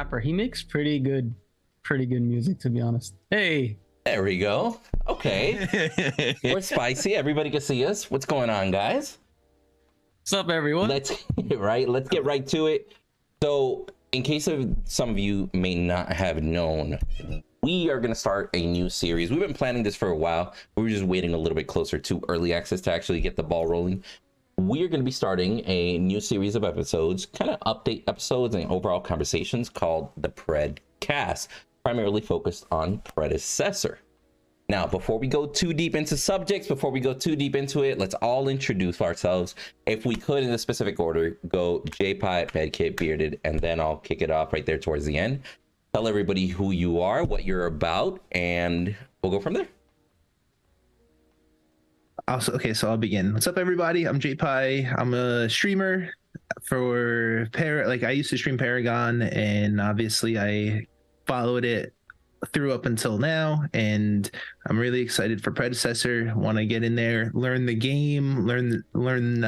rapper. He makes pretty good music, to be honest. Hey, there we go. Okay. We're spicy. Everybody can see us. What's going on, guys? what's up, everyone? Let's get right to it. So, in case of some of you may not have known, we are going to start a new series. We've been planning this for a while. We were just waiting a little bit closer to early access to actually get the ball rolling. We are going to be starting a new series of episodes, kind of update episodes and overall conversations called the PredCast, primarily focused on Predecessor. Now, before we go too deep into subjects, before we go too deep into it, let's all introduce ourselves. If we could, in a specific order, go J-Pie, Medkit, Bearded, and then I'll kick it off right there towards the end. Tell everybody who you are, what you're about, and we'll go from there. Okay, so I'll begin. What's up, everybody? I'm J-Pie. I'm a streamer for I used to stream Paragon, and obviously I followed it through up until now, and I'm really excited for Predecessor. Want to get in there, learn the game, learn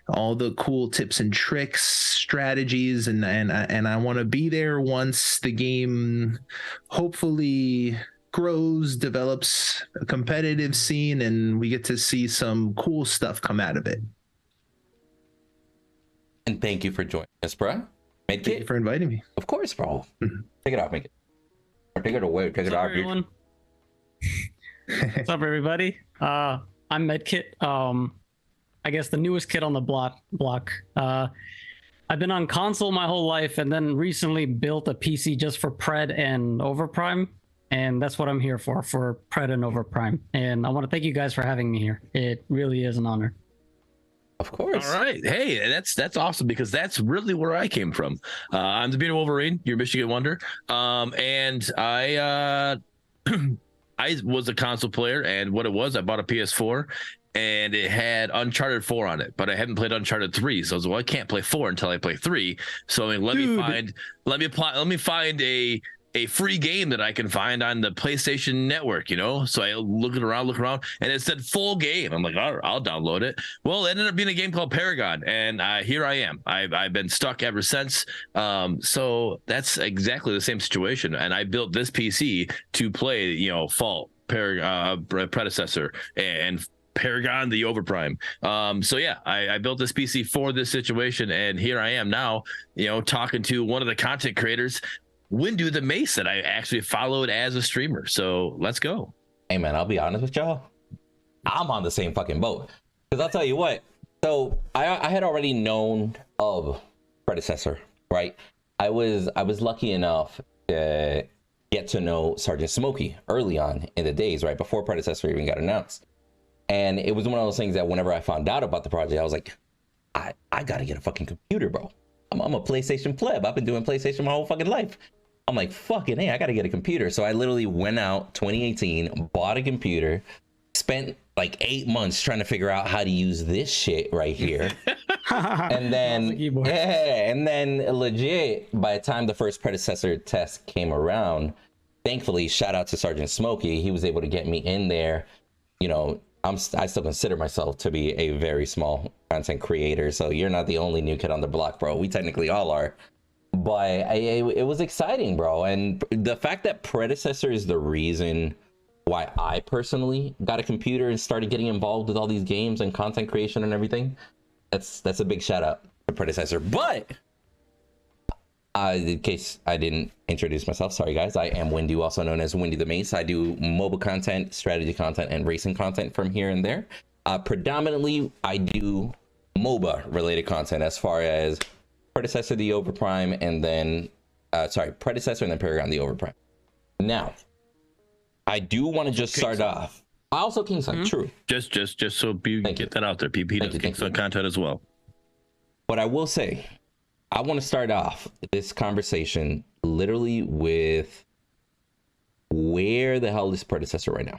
all the cool tips and tricks, strategies, and I want to be there once the game hopefully grows, develops a competitive scene, and we get to see some cool stuff come out of it. And thank you for joining us, bro. Thank you for inviting me. Of course, bro. Take it off, make it. Or take it away. Take it off, everyone. What's up, everybody? I'm Medkit. I guess the newest kid on the block. I've been on console my whole life, and then recently built a PC just for Pred and Overprime, and that's what I'm here for Pred and Overprime. And I want to thank you guys for having me here. It really is an honor. Of course. All right. Hey, that's awesome, because that's really where I came from. I'm the Bearded Wolverine, your Michigan Wonder. And I I was a console player, and what it was, I bought a PS4 and it had Uncharted 4 on it, but I hadn't played Uncharted 3. So I was like, well, I can't play 4 until I play 3. So I mean, let me find a free game that I can find on the PlayStation Network, you know? So I look around, and it said full game. I'm like, all right, I'll download it. Well, it ended up being a game called Paragon, and here I am. I've been stuck ever since. So that's exactly the same situation. And I built this PC to play, you know, Fault, Predecessor, and Paragon, the Overprime. So yeah, I built this PC for this situation, and here I am now, you know, talking to one of the content creators, WinduTheMace, that I actually followed as a streamer. So let's go. Hey man, I'll be honest with y'all. I'm on the same fucking boat. Because I'll tell you what. So I had already known of Predecessor, right? I was lucky enough to get to know Sergeant Smokey early on in the days, right? Before Predecessor even got announced. And it was one of those things that whenever I found out about the project, I was like, I gotta get a fucking computer, bro. I'm a PlayStation pleb. I've been doing PlayStation my whole fucking life. I'm like, fucking hey, I gotta get a computer. So I literally went out 2018, bought a computer, spent like 8 months trying to figure out how to use this shit right here. and then legit, by the time the first Predecessor test came around, thankfully, shout out to Sergeant Smokey, he was able to get me in there. You know, I still consider myself to be a very small content creator, so you're not the only new kid on the block, bro. We technically all are. But it was exciting, bro. And the fact that Predecessor is the reason why I personally got a computer and started getting involved with all these games and content creation and everything, that's a big shout out to Predecessor. But in case I didn't introduce myself, sorry guys, I am Windu, also known as WinduTheMace. I do mobile content, strategy content, and racing content from here and there. Predominantly, I do MOBA related content as far as Predecessor, the Overprime, and then Predecessor and then Paragon, the Overprime. Now, I do want to just start off. I also Kingston, true. Just so you get that out there. PP does Kingston content as well. But I will say, I want to start off this conversation literally with where the hell is Predecessor right now?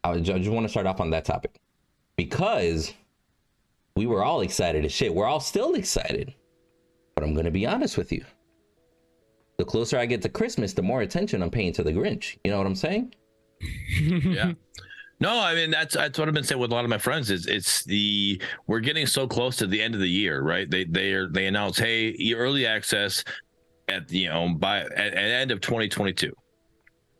I just want to start off on that topic because we were all excited as shit. We're all still excited. But I'm going to be honest with you. The closer I get to Christmas, the more attention I'm paying to the Grinch. You know what I'm saying? Yeah. No, I mean that's what I've been saying with a lot of my friends is we're getting so close to the end of the year, right? They announce, hey, early access at by end of 2022.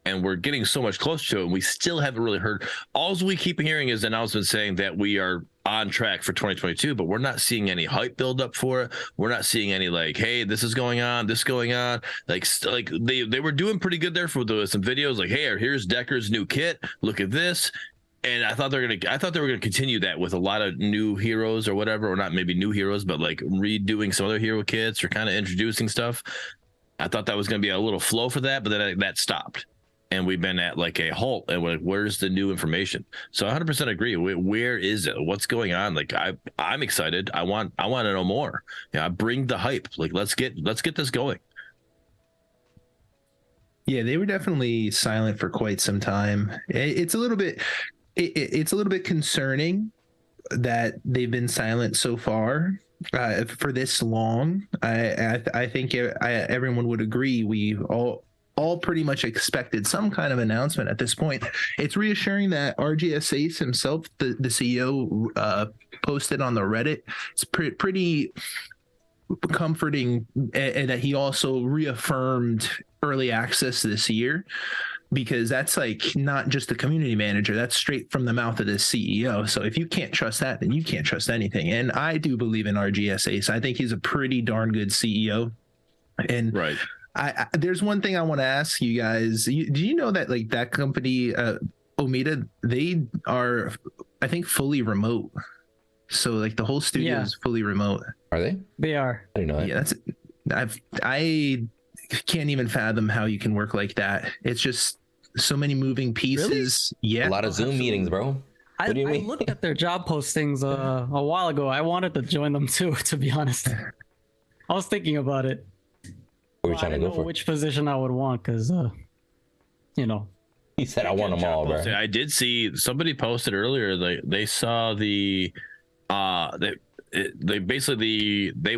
And we're getting so much closer to it, and we still haven't really heard. All we keep hearing is announcements saying that we are on track for 2022, but we're not seeing any hype build up for it. We're not seeing any like, hey, this is going on, this going on. Like they were doing pretty good there for some videos, like, hey, here's Decker's new kit. Look at this. And I thought they were gonna continue that with a lot of new heroes or whatever, or not maybe new heroes, but like redoing some other hero kits or kind of introducing stuff. I thought that was gonna be a little flow for that, but then that stopped. And we've been at like a halt, and we're like, where's the new information? So 100% agree. Where is it? What's going on? Like I'm excited. I want to know more. Yeah, bring the hype. Like let's get this going. Yeah, they were definitely silent for quite some time. It's a little bit concerning that they've been silent so far for this long. I think everyone would agree. We all pretty much expected some kind of announcement at this point. It's reassuring that RGS Ace himself, the CEO, posted on the Reddit. It's pretty comforting, and that he also reaffirmed early access this year, because that's like not just the community manager, that's straight from the mouth of the CEO. So if you can't trust that, then you can't trust anything. And I do believe in RGS Ace. I think he's a pretty darn good CEO. And right. There's one thing I want to ask you guys. Do you know that like that company, Omida, they are, I think, fully remote. So like the whole studio is fully remote. Are they? They are. I didn't know that. Yeah, I can't even fathom how you can work like that. It's just so many moving pieces. Really? Yeah, a lot of Zoom meetings, bro. What do you mean? I looked at their job postings a while ago. I wanted to join them too, to be honest. I was thinking about it. What are you trying to go for? Which position I would want, because he said I want them all, bro. I did see somebody posted earlier. They saw they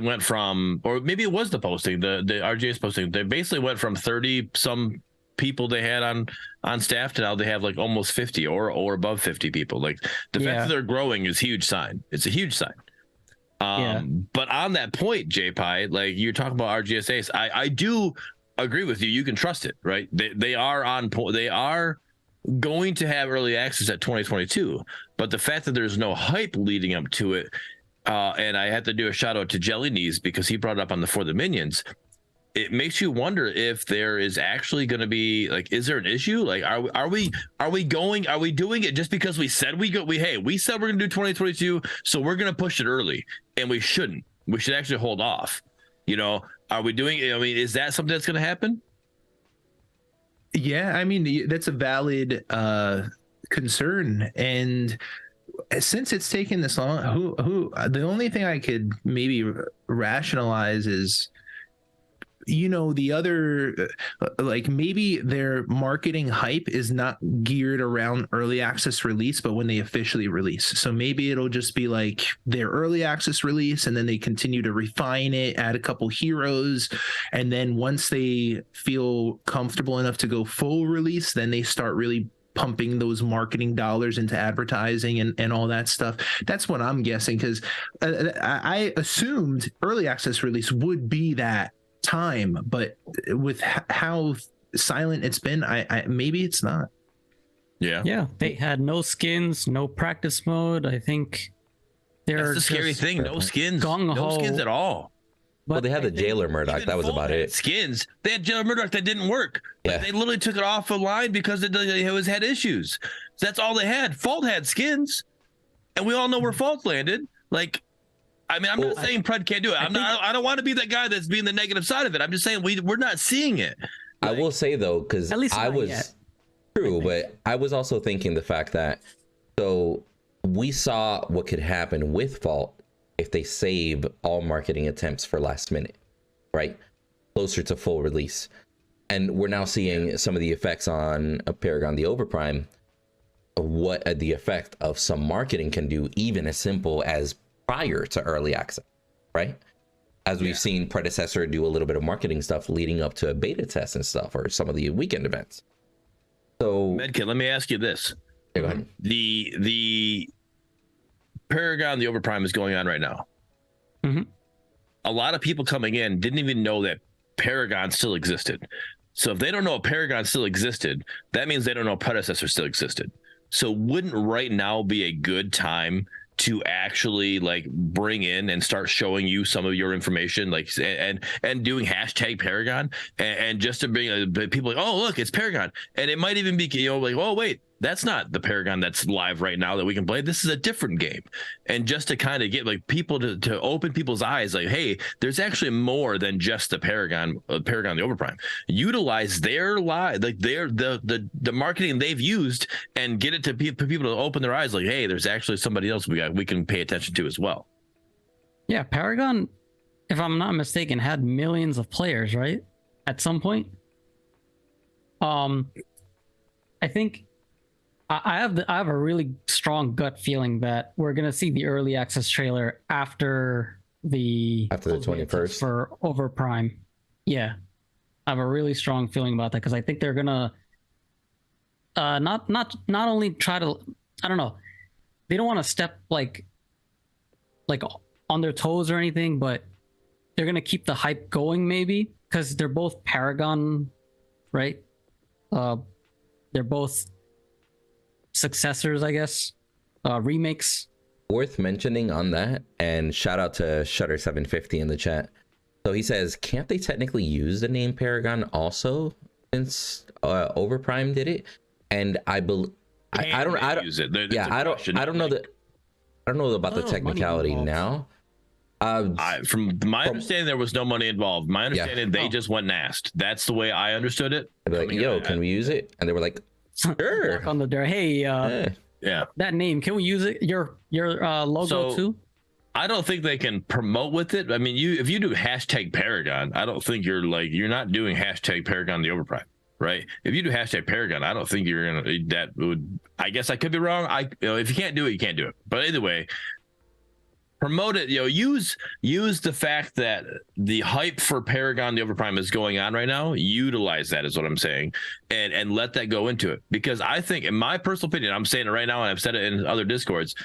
went from, or maybe it was the posting, the RGS posting. They basically went from 30 some people they had on staff to now they have like almost 50 or above 50 people. Like the fact that they're growing is a huge sign. It's a huge sign. But on that point, JPI, like you're talking about RGS Ace, I do agree with you. You can trust it, right? They are on point. They are going to have early access at 2022, but the fact that there's no hype leading up to it, and I have to do a shout out to Jelly Knees because he brought it up on the For the Minions. It makes you wonder if there is actually going to be like, is there an issue? Like, are we doing it just because we said we said we're going to do 2022, so we're going to push it early, and we shouldn't. We should actually hold off. Are we doing it? I mean, is that something that's going to happen? Yeah, I mean, that's a valid concern, and since it's taken this long, the only thing I could maybe rationalize is, the other, like maybe their marketing hype is not geared around early access release, but when they officially release. So maybe it'll just be like their early access release, and then they continue to refine it, add a couple heroes. And then once they feel comfortable enough to go full release, then they start really pumping those marketing dollars into advertising and all that stuff. That's what I'm guessing, because I assumed early access release would be that time, but with how silent it's been, I maybe it's not. Yeah, they had no skins, no practice mode. I think that's the scary thing. No skins, gung-ho. No skins at all. Well, they had the jailer Murdock. That was about it. Skins. They had jailer Murdock that didn't work. Yeah. They literally took it off the line because it had issues. So that's all they had. Fault had skins, and we all know where Fault landed. Like, I mean, I'm not saying Pred can't do it. I don't want to be that guy that's being the negative side of it. I'm just saying we're not seeing it. I will say though, because I was yet. True, but I was also thinking the fact that we saw what could happen with Fault if they save all marketing attempts for last minute, right? Closer to full release. And we're now seeing some of the effects on Paragon the Overprime, what the effect of some marketing can do, even as simple as prior to early access, right? As we've seen Predecessor do a little bit of marketing stuff leading up to a beta test and stuff, or some of the weekend events. So Medkit, let me ask you this. Yeah, go ahead. The Paragon, the Overprime is going on right now. Mm-hmm. A lot of people coming in didn't even know that Paragon still existed. So if they don't know Paragon still existed, that means they don't know Predecessor still existed. So wouldn't right now be a good time to actually like bring in and start showing you some of your information, like and doing hashtag Paragon and just to bring people like, oh look, it's Paragon, and it might even be like, oh wait, that's not the Paragon that's live right now that we can play. This is a different game, and just to kind of get like people to open people's eyes, like, hey, there's actually more than just the Paragon the Overprime. Utilize their live, like the marketing they've used, and get it to people to open their eyes, like, hey, there's actually somebody else we can pay attention to as well. Yeah, Paragon, if I'm not mistaken, had millions of players, right? At some point. I think I have a really strong gut feeling that we're gonna see the early access trailer after the 21st for Overprime. Yeah, I have a really strong feeling about that because I think they're gonna not only try to, I don't know, they don't want to step like on their toes or anything, but they're gonna keep the hype going maybe because they're both Paragon, right? They're both successors, I guess, remakes. Worth mentioning on that, and shout out to Shutter750 in the chat. So he says, can't they technically use the name Paragon also since Overprime did it? And I believe I don't use it. I don't know about the technicality now. From my understanding, there was no money involved. My understanding, they just went and asked. That's the way I understood it. I'd be like, yo, can we use it? And they were like, sure. Knock on the door. Hey, yeah, that name, can we use it? Your logo too? I don't think they can promote with it. I mean, if you do hashtag Paragon, I don't think you're not doing hashtag Paragon the Overprime, right? If you do hashtag Paragon, I don't think you're gonna. That would. I guess I could be wrong. If you can't do it, you can't do it. But either way, promote it. Use the fact that the hype for Paragon the Overprime is going on right now. Utilize that is what I'm saying, and let that go into it. Because I think, in my personal opinion, I'm saying it right now, and I've said it in other Discords.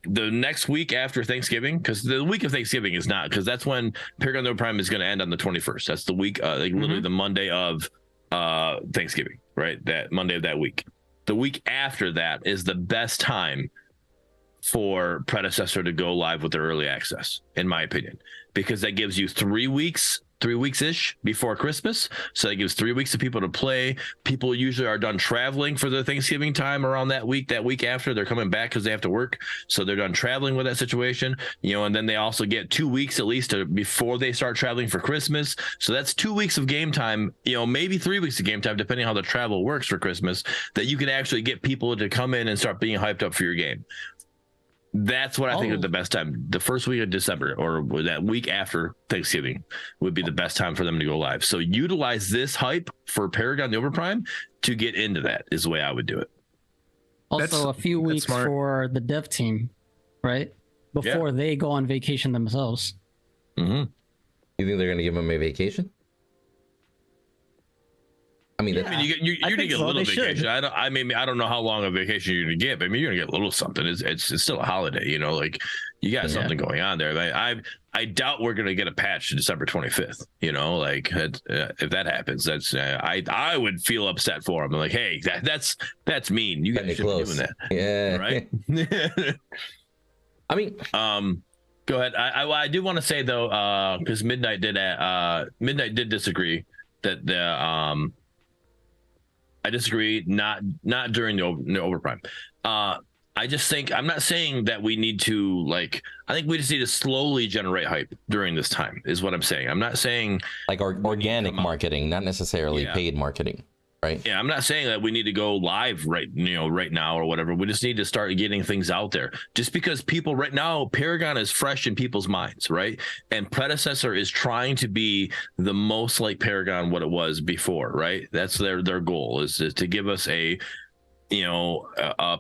The next week after Thanksgiving, because the week of Thanksgiving is not, because that's when Paragon the Overprime is going to end on the 21st. That's the week, literally the Monday of Thanksgiving, right? That Monday of that week. The week after that is the best time for Predecessor to go live with their early access, in my opinion, because that gives you 3 weeks-ish before Christmas. So that gives 3 weeks to people to play. People usually are done traveling for the Thanksgiving time around that week after. They're coming back because they have to work. So they're done traveling with that situation, and then they also get 2 weeks at least before they start traveling for Christmas. So that's 2 weeks of game time, maybe 3 weeks of game time, depending on how the travel works for Christmas, that you can actually get people to come in and start being hyped up for your game. That's what I think is the best time. The first week of December, or that week after Thanksgiving, would be the best time for them to go live. So utilize this hype for Paragon the Overprime to get into that, is the way I would do it. Also, a few weeks for the dev team, right? Before they go on vacation themselves. Mm-hmm. You think they're going to give them a vacation? I mean, you're gonna get a little vacation. I don't know how long a vacation you're gonna get, but you're gonna get a little something. It's still a holiday, like you got something going on there. I doubt we're gonna get a patch December 25th. If that happens, that's I would feel upset for them. Like, hey, that's mean. You guys should be doing that. Yeah, right. I mean, go ahead. I do want to say though, because Midnight did disagree that the I disagree. Not during the Overprime. I just think, I'm not saying that we need to I think we just need to slowly generate hype during this time is what I'm saying. I'm not saying like organic marketing, not necessarily paid marketing, right? Yeah, I'm not saying that we need to go live right now or whatever. We just need to start getting things out there. Just because people right now, Paragon is fresh in people's minds, right? And Predecessor is trying to be the most like Paragon what it was before, right? That's their goal is to give us a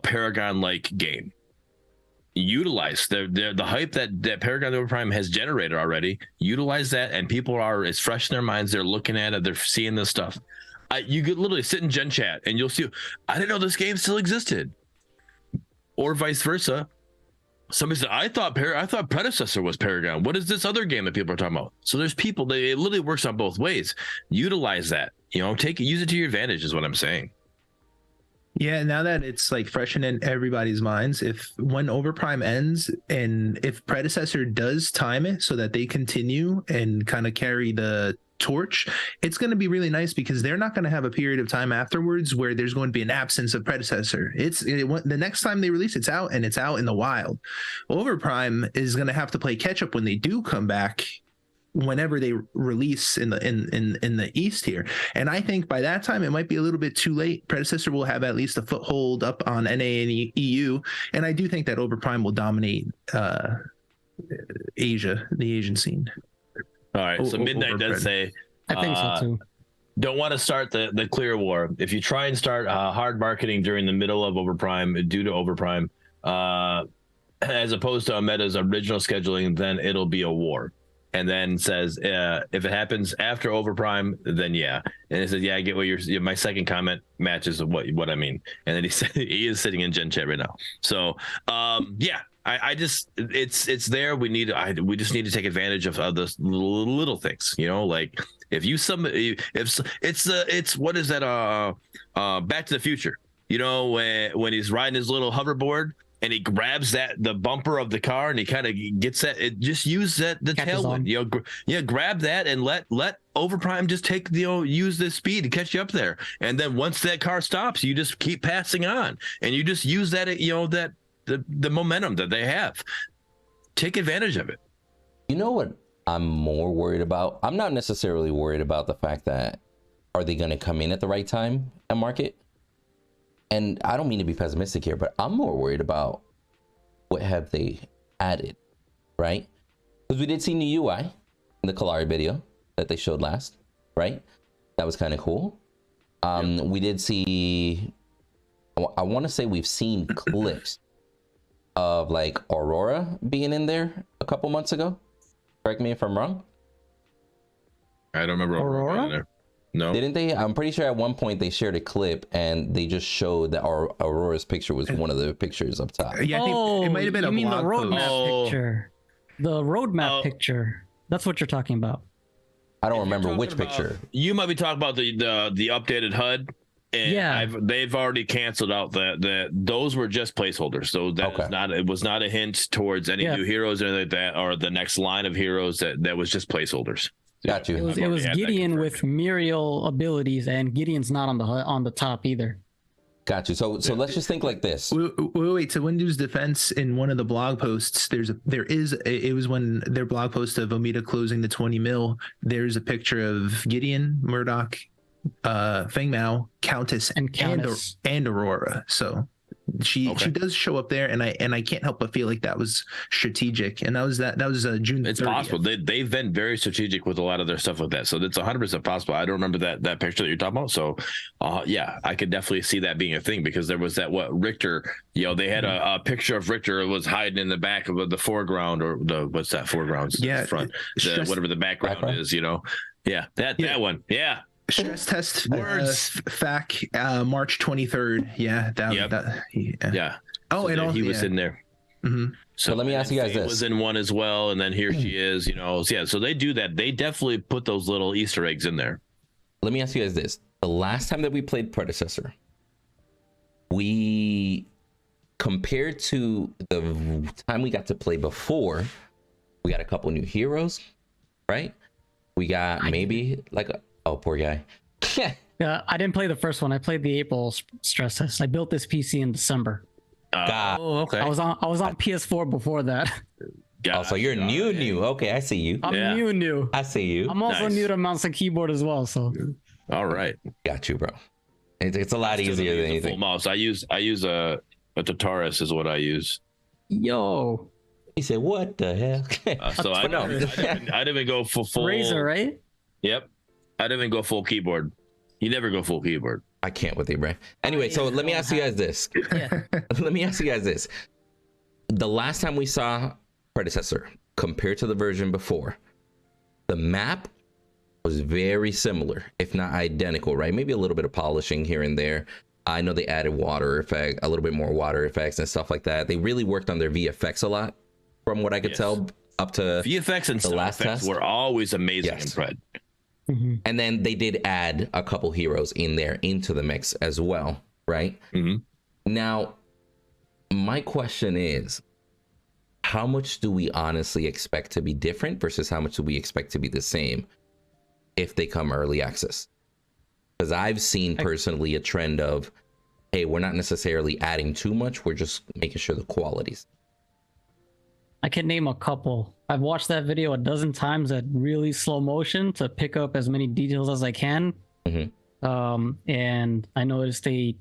Paragon like game. Utilize the hype that Paragon Overprime has generated already. Utilize that, and people it's fresh in their minds. They're looking at it. They're seeing this stuff. You could literally sit in Gen Chat and you'll see, I didn't know this game still existed, or vice versa. Somebody said, I thought Predecessor was Paragon. What is this other game that people are talking about? So there's people, it literally works on both ways. Utilize that, use it to your advantage is what I'm saying. Yeah, now that it's like freshened in everybody's minds, if when Overprime ends and if Predecessor does time it so that they continue and kind of carry the torch, it's going to be really nice because they're not going to have a period of time afterwards where there's going to be an absence of Predecessor. The next time they release, it's out and it's out in the wild. Overprime is going to have to play catch up when they do come back, whenever they release in the East here. And I think by that time it might be a little bit too late. Predecessor will have at least a foothold up on NA and EU, and I do think that Overprime will dominate Asia, the Asian scene. All right, so Midnight does say, I think so too. Don't want to start the clear war. If you try and start hard marketing during the middle of Overprime, due to Overprime, as opposed to Meda's original scheduling, then it'll be a war. And then says, if it happens after Overprime, then yeah. And it says, yeah, I get what my second comment matches what I mean. And then he said he is sitting in Gen Chat right now. So yeah. I just it's there. We just need to take advantage of the little things, like if it's what is that Back to the Future, when he's riding his little hoverboard and he grabs the bumper of the car and he kind of gets that, it just use the tailwind, grab that and let Overprime just take use the speed to catch you up there, and then once that car stops, you just keep passing on and you just use that the momentum that they have. Take advantage of it. You know what I'm more worried about? I'm not necessarily worried about the fact that are they going to come in at the right time and market? And I don't mean to be pessimistic here, but I'm more worried about what have they added, right? Because we did see new UI in the Kalari video that they showed last, right? That was kind of cool. We did see, I want to say we've seen clips of like Aurora being in there a couple months ago. Correct me if I'm wrong. I don't remember Aurora being in there. No, didn't they? I'm pretty sure at one point they shared a clip and they just showed that Aurora's picture was one of the pictures up top. Yeah, I think it might have been a blog the roadmap post. picture. The roadmap picture. That's what you're talking about. I don't remember which picture. You might be talking about the updated HUD. And yeah, they've already canceled out that those were just placeholders. So that was not a hint towards any new heroes or anything like that, or the next line of heroes that was just placeholders. Got you. It was Gideon with Muriel abilities, and Gideon's not on the top either. Got you. So let's just think like this. Wait. To Windu's defense, in one of the blog posts, it was when their blog post of Omida closing the 20 mil. There's a picture of Gideon, Murdock, Feng Mao, Countess, and Aurora. So she does show up there, and I can't help but feel like that was strategic, and that was June 30th. It's possible they've been very strategic with a lot of their stuff like that, so it's 100% possible. I don't remember that picture that you're talking about, so yeah, I could definitely see that being a thing, because there was that Richter, they had a picture of Richter was hiding in the back of the foreground, or what's that foreground? Yeah, front, whatever the background is, yeah, that one, yeah. Stress test FAC March 23rd. Yeah, yeah. Oh, so and also, he was in there. Mm-hmm. So let me ask you guys this. Was in one as well, and then here she is. Yeah. So they do that. They definitely put those little Easter eggs in there. Let me ask you guys this: the last time that we played Predecessor, we compared to the time we got to play before, we got a couple new heroes, right? We got maybe like a. Oh, poor guy. Yeah, I didn't play the first one. I played the April stress test. I built this PC in December. Oh, okay. I was on PS4 before that. Oh, so you're new. Okay, I see you. I'm new. I see you. I'm also new to mouse and keyboard as well. So. All right. Got you, bro. It's a lot easier than anything. Full mouse. I use a Tataris is what I use. Yo. He said, "What the hell?" So I didn't even go full Razer, right? Yep. I didn't even go full keyboard. You never go full keyboard. I can't with you, bro. Anyway, so let me ask you guys this. Let me ask you guys this. The last time we saw Predecessor compared to the version before, the map was very similar, if not identical, right? Maybe a little bit of polishing here and there. I know they added water effect, a little bit more water effects and stuff like that. They really worked on their VFX a lot, from what I could tell, up to VFX and the last effects test were always amazing in Yes. Pred. And then they did add a couple heroes in there into the mix as well, right? Now, my question is, how much do we honestly expect to be different versus how much do we expect to be the same if they come early access? Because I've seen personally a trend of, hey, we're not necessarily adding too much, we're just making sure the quality's. I can name a couple. I've watched that video a dozen times at really slow motion to pick up as many details as I can. And I noticed they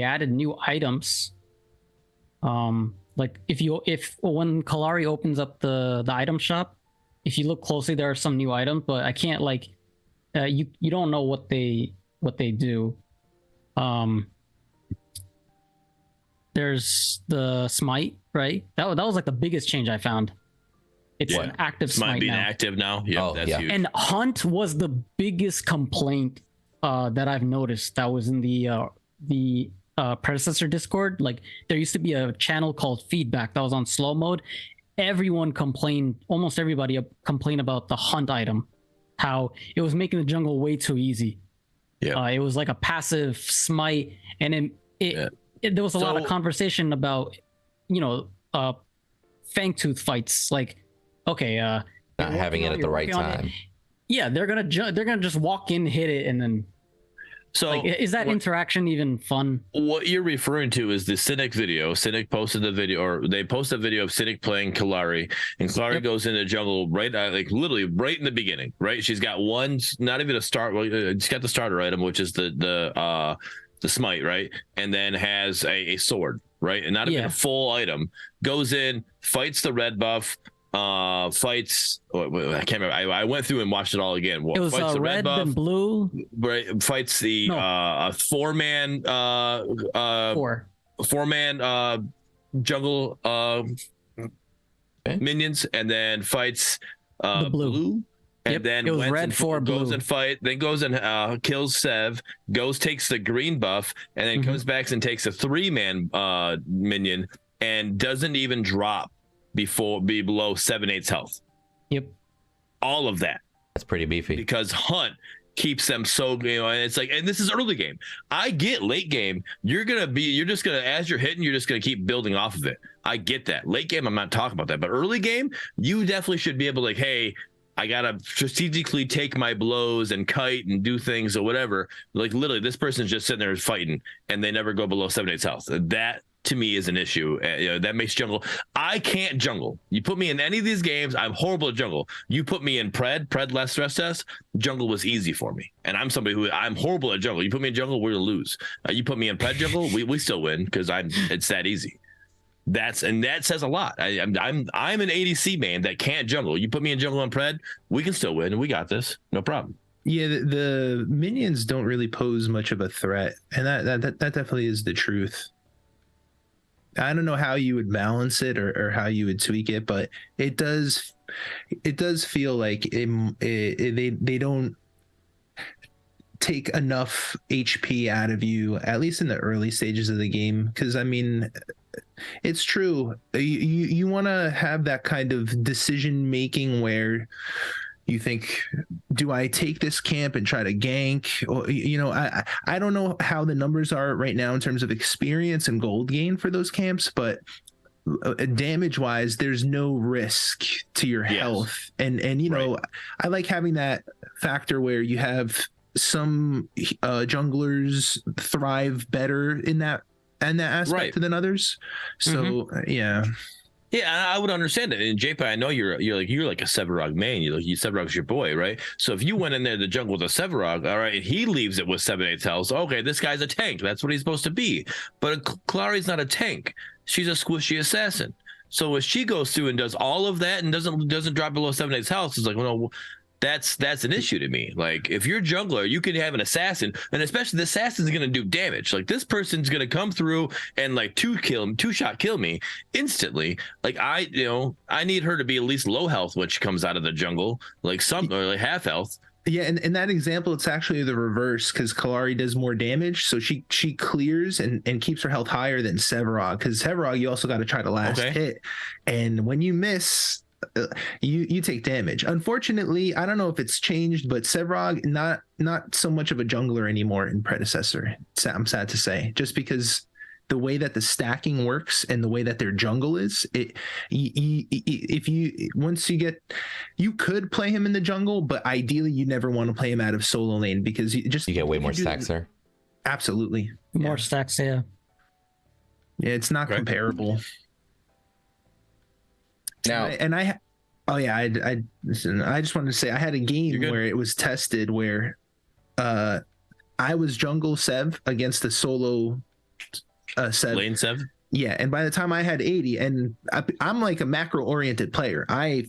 added new items. Like if when Kalari opens up the item shop, if you look closely, there are some new items, but I can't like you don't know what they do. There's the smite, right? That was like the biggest change I found. It's an active smite being now. active now. Yeah, that's huge. And hunt was the biggest complaint that I've noticed. That was in the predecessor Discord. Like there used to be a channel called Feedback that was on slow mode. Everyone complained, almost everybody complained about the hunt item, how it was making the jungle way too easy. It was like a passive smite, and there was a lot of conversation about, Fangtooth fights. Like, okay, not having it at the right time. Yeah, they're gonna just walk in, hit it, and then. So like, is that interaction even fun? What you're referring to is the Cynic video. Cynic posted the video, or they posted a video of Cynic playing Kalari, and Kalari goes into the jungle right, like literally right in the beginning. Right, she's got one, not even a start. Well, she's got the starter item, which is the smite, right, and then has a sword, right, and not even a full item. Goes in, fights the red buff. Fights. I can't remember. I went through and watched it all again. It was fights the red buff, and blue. Right, fights the four-man jungle minions, and then fights the blue. And then it was red for goes blue. and fight, then goes and kills Sev, takes the green buff, and then comes back and takes a 3-man minion, and doesn't even drop below 7/8 health. All of that. That's pretty beefy. Because Hunt keeps them so, and it's like, and this is early game. I get late game. You're just gonna, as you're hitting, you're just gonna keep building off of it. I get that. Late game, I'm not talking about that. But early game, you definitely should be able to, like, hey, I gotta strategically take my blows and kite and do things or whatever. Like literally, this person's just sitting there fighting, and they never go below 7/8 health. That to me is an issue. That makes jungle. I can't jungle. You put me in any of these games, I'm horrible at jungle. You put me in Pred less stress test, jungle was easy for me. And I'm somebody who I'm horrible at jungle. You put me in jungle, we're gonna lose. You put me in Pred jungle, we still win because it's that easy. That says a lot. I'm an ADC main that can't jungle. You put me in jungle on Pred, we can still win, and we got this, no problem. Yeah, the minions don't really pose much of a threat, and that definitely is the truth. I don't know how you would balance it or how you would tweak it, but it does feel like they don't take enough HP out of you, at least in the early stages of the game. Because I mean, it's true. You want to have that kind of decision making where you think, do I take this camp and try to gank? Or, I don't know how the numbers are right now in terms of experience and gold gain for those camps, but damage wise, there's no risk to your health. And I like having that factor where you have some junglers thrive better in that aspect than others. So Yeah, I would understand it. And JP, I know you're like a Sevarog main. Sevarog's your boy, right? So if you went in there the jungle with a Sevarog, all right, and he leaves it with 7/8 health, okay, this guy's a tank. That's what he's supposed to be. But Kalari's not a tank. She's a squishy assassin. So if she goes through and does all of that and doesn't drop below 7/8 health, it's like, well, that's an issue to me. Like, if you're a jungler, you can have an assassin, and especially the assassin's going to do damage. Like, this person's going to come through and like two-shot kill me instantly. Like, I need her to be at least low health when she comes out of the jungle, like or like half health. Yeah, and in that example, it's actually the reverse because Kalari does more damage, so she clears and keeps her health higher than Sevarog. Because Sevarog, you also got to try the last hit, and when you miss, you take damage. Unfortunately, I don't know if it's changed, but Sevarog not so much of a jungler anymore in Predecessor. I'm sad to say, just because the way that the stacking works and the way that their jungle is, if you once you get, you could play him in the jungle, but ideally you never want to play him out of solo lane because you get way more stacks there. Absolutely, more stacks. Yeah, it's not comparable. Now, I listen. I just wanted to say I had a game where it was tested where, I was jungle Sev against the solo. Sev. Lane Sev? Yeah, and by the time I had 80, and I'm like a macro-oriented player, I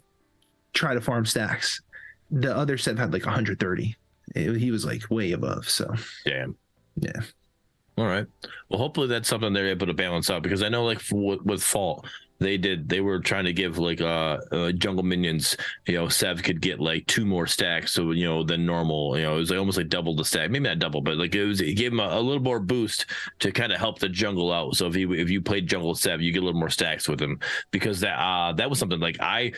try to farm stacks. The other Sev had like 130. He was like way above, so. Damn. Yeah. All right. Well, hopefully that's something they're able to balance out, because I know like with Fault, they were trying to give like jungle minions, Sev could get like 2 more stacks, so than normal. It was like almost like double the stack, maybe not double, but like it gave him a little more boost to kind of help the jungle out. So if you played jungle Sev, you get a little more stacks with him, because that was something like I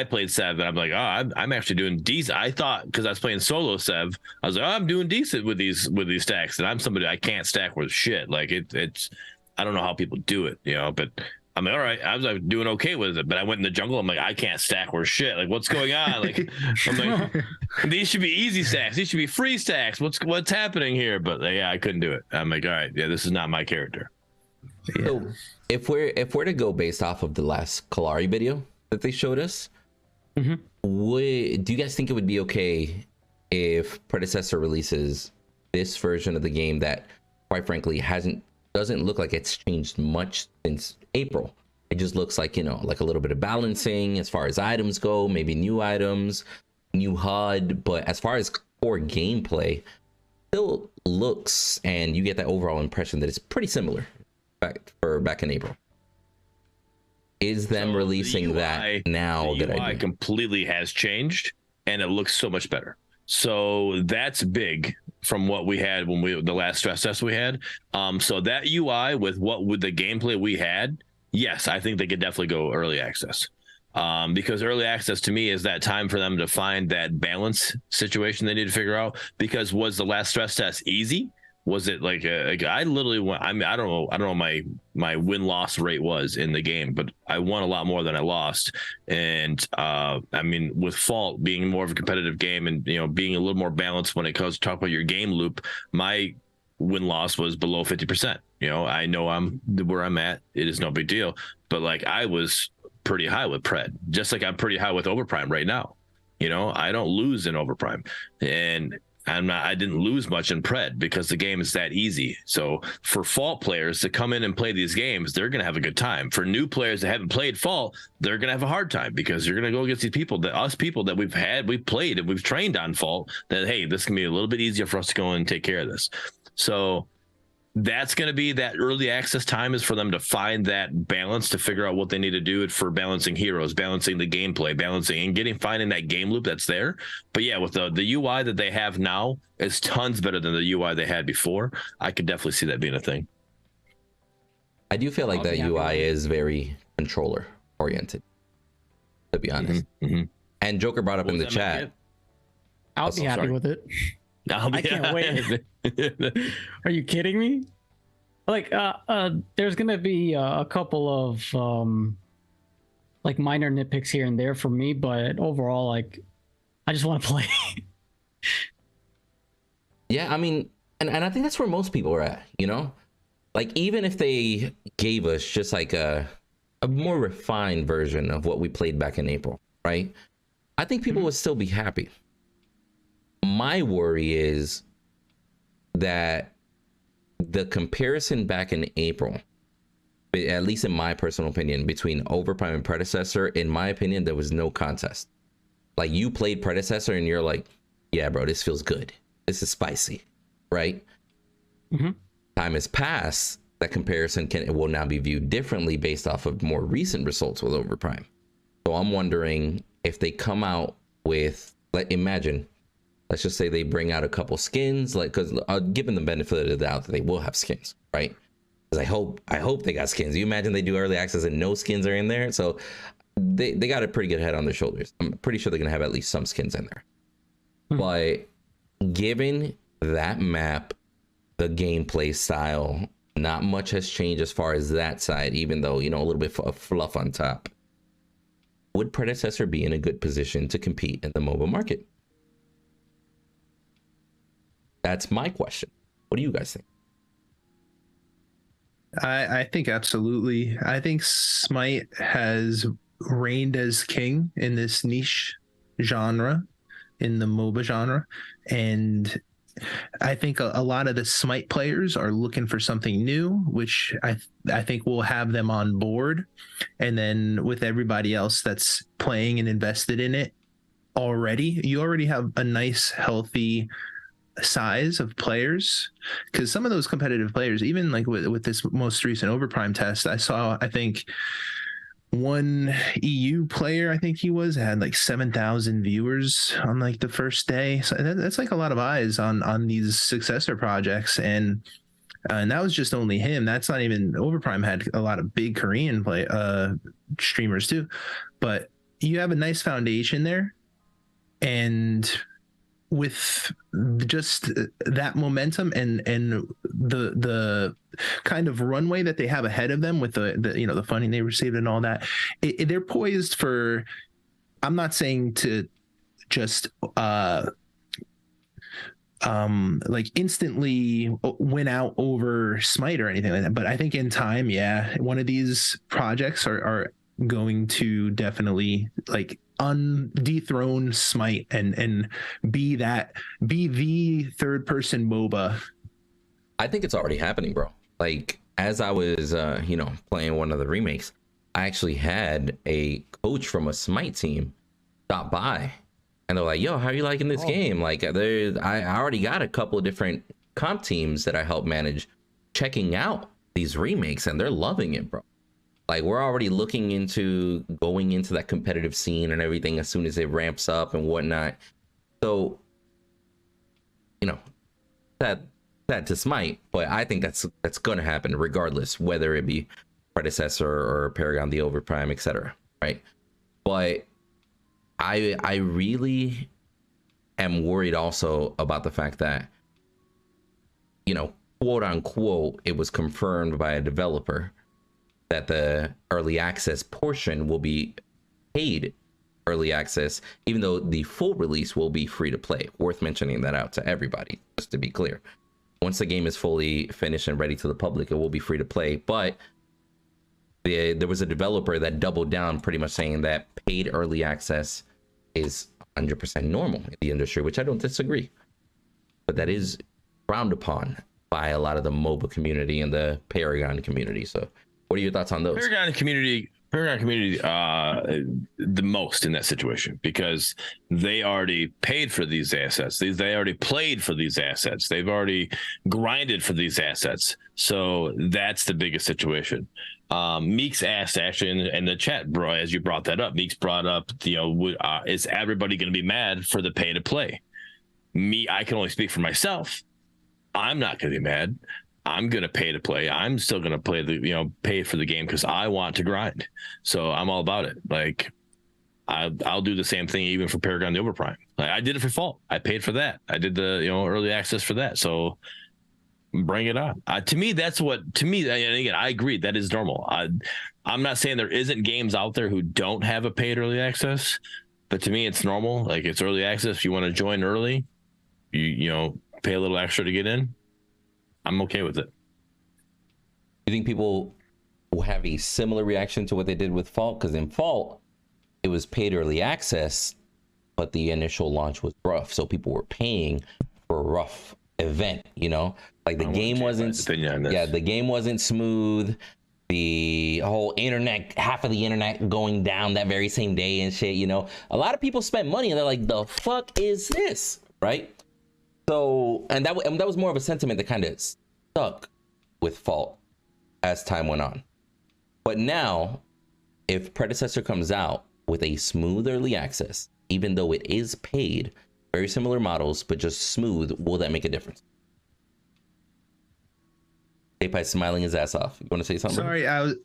played Sev and I'm like, I'm actually doing decent. I thought, because I was playing solo Sev, I was like, I'm doing decent with these stacks, and I'm somebody I can't stack with shit. Like it's I don't know how people do it, but I'm like, all right, I was like doing okay with it, but I went in the jungle. I'm like, I can't stack worth shit. Like, what's going on? Like, I'm like, these should be easy stacks. These should be free stacks. What's happening here? But yeah, I couldn't do it. I'm like, all right, yeah, this is not my character. Yeah. So if we're to go based off of the last Kalari video that they showed us, do you guys think it would be okay if Predecessor releases this version of the game that, quite frankly, doesn't look like it's changed much since April? It just looks like, like a little bit of balancing as far as items go, maybe new items, new HUD, but as far as core gameplay, still looks, and you get that overall impression that it's pretty similar back in April. Is them releasing that now? The that UI completely has changed, and it looks so much better. So that's big from what we had when the last stress test we had. So that UI with the gameplay we had, yes, I think they could definitely go early access. Because early access to me is that time for them to find that balance situation they need to figure out. Because was the last stress test easy? Was it like I literally won? I mean, I don't know my win-loss rate was in the game, but I won a lot more than I lost. And I mean, with Fault being more of a competitive game and being a little more balanced when it comes to talk about your game loop, my win-loss was below 50%. I know I'm where I'm at. It is no big deal. But like I was pretty high with Pred, just like I'm pretty high with Overprime right now. I don't lose in Overprime, and I didn't lose much in Pred because the game is that easy. So for Fault players to come in and play these games, they're going to have a good time. For new players that haven't played Fault, they're going to have a hard time, because you're going to go against these people that we've played and we've trained on Fault, that, hey, this can be a little bit easier for us to go in and take care of this. So that's going to be that early access time, is for them to find that balance, to figure out what they need to do for balancing heroes, balancing the gameplay, balancing and finding that game loop that's there. But yeah, with the UI that they have now is tons better than the UI they had before. I could definitely see that being a thing. I do feel like that UI is very controller oriented, to be honest. And Joker brought up in the chat. I'll be happy with it. I can't wait. Are you kidding me? Like, there's gonna be a couple of like minor nitpicks here and there for me, but overall, like, I just want to play. Yeah, I mean, and I think that's where most people are at. Like, even if they gave us just like a more refined version of what we played back in April, right? I think people would still be happy. My worry is that the comparison back in April, at least in my personal opinion, between Overprime and Predecessor, in my opinion, there was no contest. Like, you played Predecessor and you're like, yeah, bro, this feels good. This is spicy, right? Time has passed. That comparison will now be viewed differently based off of more recent results with Overprime. So I'm wondering if they come out with, like, imagine let's just say they bring out a couple skins, like, because given the benefit of the doubt that they will have skins, right? Because I hope they got skins. You imagine they do early access and no skins are in there, so they got a pretty good head on their shoulders. I'm pretty sure they're gonna have at least some skins in there. But given that map, the gameplay style, not much has changed as far as that side, even though, you know, a little bit of fluff on top. Would Predecessor be in a good position to compete in the mobile market? That's my question. What do you guys think? I think absolutely. I think Smite has reigned as king in this niche genre, in the MOBA genre, and I think a lot of the Smite players are looking for something new, which I think will have them on board. And then with everybody else that's playing and invested in it already, you already have a nice, healthy size of players, because some of those competitive players, even like with this most recent Overprime test, I saw, I think one EU player, I think he had like 7,000 viewers on like the first day. So that's like a lot of eyes on these successor projects. And that was just only him. That's not even, Overprime had a lot of big Korean streamers too. But you have a nice foundation there. And with just that momentum and the kind of runway that they have ahead of them with the you know, the funding they received and all that, they're poised for, I'm not saying to just like instantly win out over Smite or anything like that, but I think in time, yeah, one of these projects are going to definitely like dethrone Smite and be the third person MOBA. I think it's already happening, bro. Like, as I was you know, playing one of the remakes, I actually had a coach from a Smite team stop by, and they're like, yo, how are you liking this game? Like, I already got a couple of different comp teams that I help manage checking out these remakes, and they're loving it, bro. Like, we're already looking into going into that competitive scene and everything as soon as it ramps up and whatnot. So, you know, that to Smite, but I think that's going to happen regardless, whether it be Predecessor or Paragon, the Overprime, etc. Right? But I really am worried also about the fact that, you know, quote unquote, it was confirmed by a developer that the early access portion will be paid early access, even though the full release will be free to play. Worth mentioning that out to everybody, just to be clear. Once the game is fully finished and ready to the public, it will be free to play. But there was a developer that doubled down, pretty much saying that paid early access is 100% normal in the industry, which I don't disagree. But that is frowned upon by a lot of the MOBA community and the Paragon community. So what are your thoughts on those? Paragon community, the most in that situation, because they already paid for these assets. They already played for these assets. They've already grinded for these assets. So that's the biggest situation. Meeks asked actually in the chat, bro, as you brought that up, Meeks brought up, you know, is everybody going to be mad for the pay to play? I can only speak for myself. I'm not going to be mad. I'm going to pay to play. I'm still going to play pay for the game because I want to grind. So I'm all about it. Like, I'll do the same thing even for Paragon the Overprime. Like, I did it for Fault. I paid for that. I did the early access for that. So bring it on. To me, and again, I agree, that is normal. I'm not saying there isn't games out there who don't have a paid early access, but to me, it's normal. Like, it's early access. If you want to join early, you pay a little extra to get in. I'm okay with it. You think people will have a similar reaction to what they did with Fault? Because in Fault, it was paid early access, but the initial launch was rough. So people were paying for a rough event, Like, the game wasn't the game wasn't smooth. The whole internet, half of the internet going down that very same day and shit, A lot of people spent money and they're like, the fuck is this? Right? So, and that was more of a sentiment that kind of stuck with Fault as time went on. But now, if Predecessor comes out with a smooth early access, even though it is paid, very similar models, but just smooth, will that make a difference? Apai's smiling his ass off. You want to say something? Sorry, I was.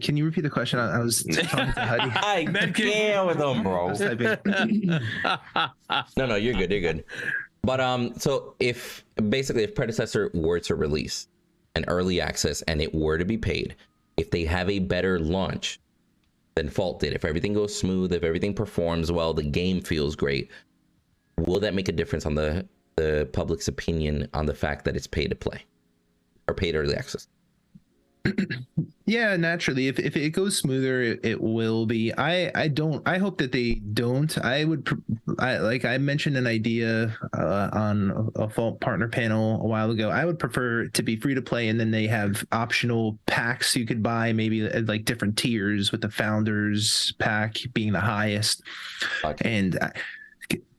Can you repeat the question? I was talking to Huddy. I can't with them, I bro. was typing. No, you're good. You're good. But so if Predecessor were to release an early access and it were to be paid, if they have a better launch than Fault did, if everything goes smooth, if everything performs well, the game feels great, will that make a difference on the public's opinion on the fact that it's pay to play or paid early access? Yeah, naturally, if it goes smoother, it will be. I hope that they don't. I mentioned an idea on a Fault partner panel a while ago. I would prefer it to be free to play, and then they have optional packs you could buy, maybe like different tiers, with the founders pack being the highest. Okay. And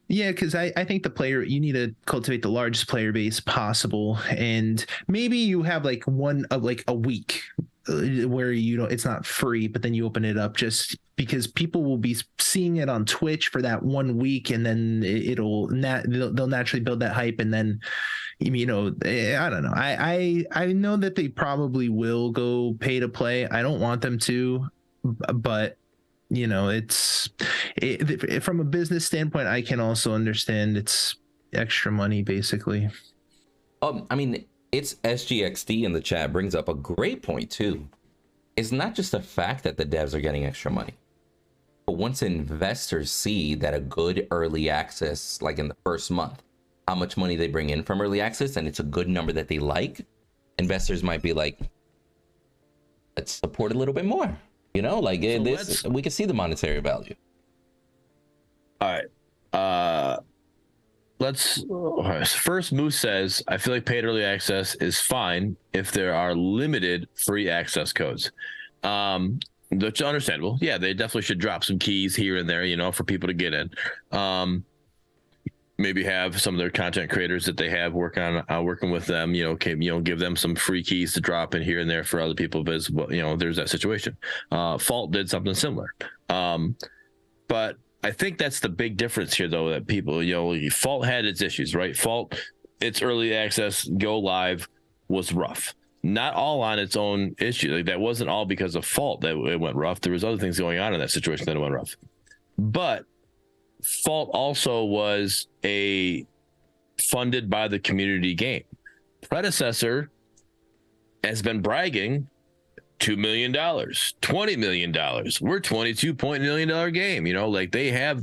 yeah, because I think you need to cultivate the largest player base possible, and maybe you have like a week where it's not free, but then you open it up just because people will be seeing it on Twitch for that 1 week, and then they'll naturally build that hype, and then I don't know. I know that they probably will go pay to play. I don't want them to, but from a business standpoint, I can also understand it's extra money, basically. I mean, it's SGXD in the chat brings up a great point too. It's not just the fact that the devs are getting extra money, but once investors see that a good early access, like in the first month, how much money they bring in from early access, and it's a good number that they like, investors might be like, let's support a little bit more. We can see the monetary value. All right. First, Moose says, I feel like paid early access is fine if there are limited free access codes. That's understandable. Yeah, they definitely should drop some keys here and there, for people to get in. Maybe have some of their content creators that they have working with them, give them some free keys to drop in here and there for other people. But there's that situation. Fault did something similar. But I think that's the big difference here, though, that people, Fault had its issues, right? Fault, its early access go live was rough. Not all on its own issue. Like, that wasn't all because of Fault that it went rough. There was other things going on in that situation that it went rough. But Fault also was a funded by the community game. Predecessor has been bragging $2 million, $20 million. We're $22 million game.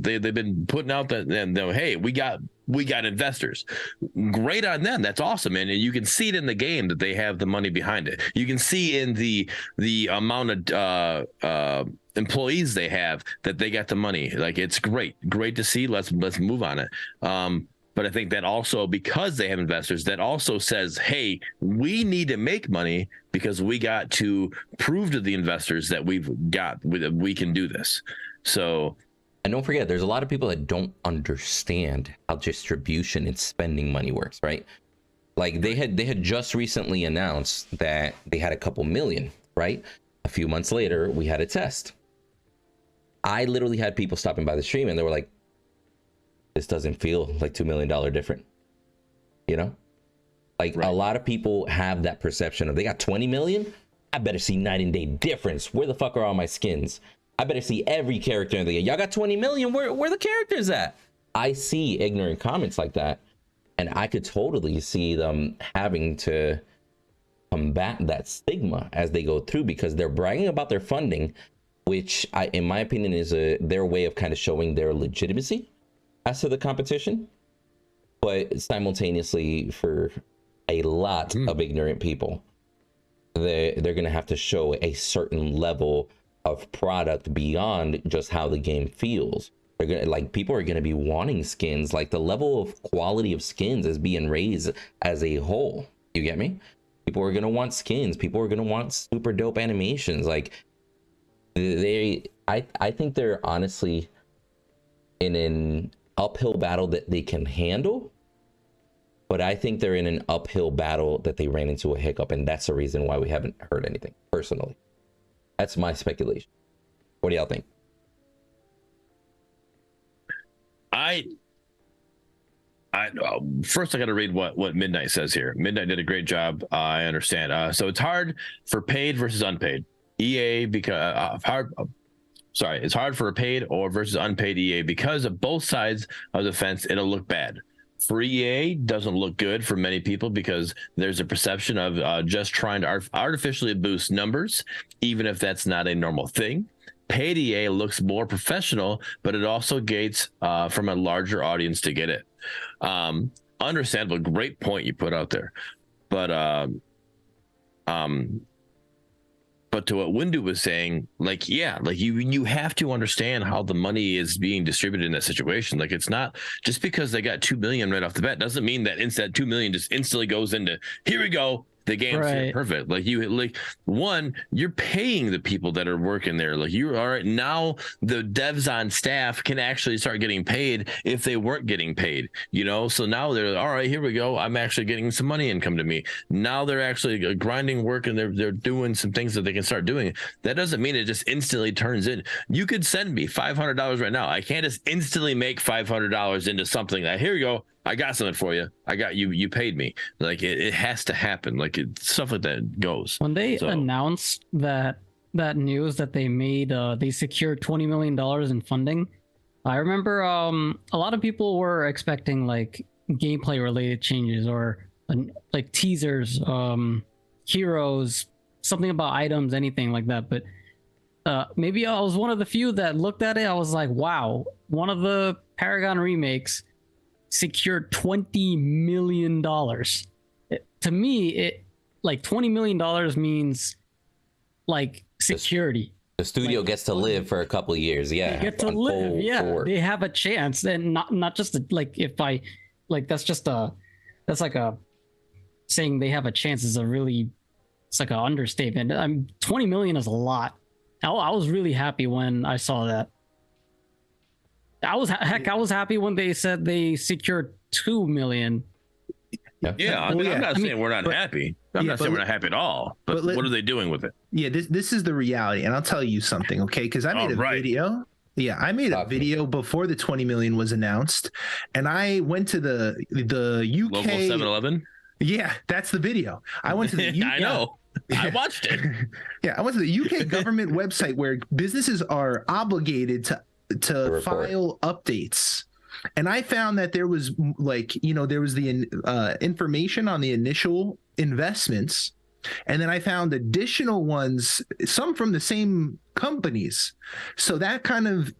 They've been putting out that, and hey, we got investors. Great on them. That's awesome. And you can see it in the game that they have the money behind it. You can see in the amount of employees they have that they got the money. Like, it's great to see. Let's move on it. But I think that also, because they have investors, that also says, hey, we need to make money because we got to prove to the investors that we can do this. So, and don't forget, there's a lot of people that don't understand how distribution and spending money works, right? Like, they had just recently announced that they had a couple million, right? A few months later, we had a test. I literally had people stopping by the stream and they were like, this doesn't feel like $2 million different. Right. A lot of people have that perception of, they got 20 million. I better see night and day difference. Where the fuck are all my skins? I better see every character in the game. Y'all got 20 million. Where the characters at? I see ignorant comments like that, and I could totally see them having to combat that stigma as they go through, because they're bragging about their funding, which in my opinion is their way of kind of showing their legitimacy as to the competition. But simultaneously, for a lot of ignorant people, they're going to have to show a certain level of product beyond just how the game feels. They're gonna, people are going to be wanting skins. Like, the level of quality of skins is being raised as a whole. You get me? People are going to want skins. People are going to want super dope animations. Like, I think they're honestly in an uphill battle that they can handle, but I think they're in an uphill battle that they ran into a hiccup, and that's the reason why we haven't heard anything. Personally, that's my speculation. What do y'all think? First I got to read what Midnight says here. Midnight did a great job. I understand. So it's hard for paid versus unpaid. EA because it's hard for a paid or versus unpaid EA because of both sides of the fence. It'll look bad. Free EA doesn't look good for many people because there's a perception of just trying to artificially boost numbers, even if that's not a normal thing. Paid EA looks more professional, but it also gates from a larger audience to get it. Understandable, great point you put out there, but to what Windu was saying, like, yeah, like you have to understand how the money is being distributed in that situation. Like, it's not just because they got 2 million right off the bat doesn't mean that instead 2 million just instantly goes into here we go. The game's Right. perfect. Like you're paying the people that are working there. Like you all right now, the devs on staff can actually start getting paid if they weren't getting paid. So now they're all right. Here we go. I'm actually getting some money income to me. Now they're actually grinding work and they're doing some things that they can start doing. That doesn't mean it just instantly turns in. You could send me $500 right now. I can't just instantly make $500 into something that here you go. I got something for you. I got you. You paid me. Like it has to happen. Like stuff like that goes. When they announced that news that they made, they secured $20 million in funding. I remember a lot of people were expecting like gameplay related changes or like teasers, heroes, something about items, anything like that. But maybe I was one of the few that looked at it. I was like, wow, one of the Paragon remakes secured $20 million. To me, it like $20 million means like security. The studio gets to live for a couple of years. Yeah, they get to live. Yeah, they have a chance, and not just like if I like that's like a saying they have a chance is it's like an understatement. 20 million is a lot. I was really happy when I saw that. I was happy when they said they secured 2 million. Yeah, I'm not saying we're not happy. I'm not saying we're not happy at all. But what are they doing with it? Yeah, this is the reality, and I'll tell you something, okay? Because I made a video. Yeah, I made a video before the 20 million was announced, and I went to the UK local 7-Eleven. Yeah, that's the video. I went to the UK. I know. I watched it. Yeah, I went to the UK government website where businesses are obligated to file updates, and I found that there was there was the information on the initial investments, and then I found additional ones, some from the same companies, so that kind of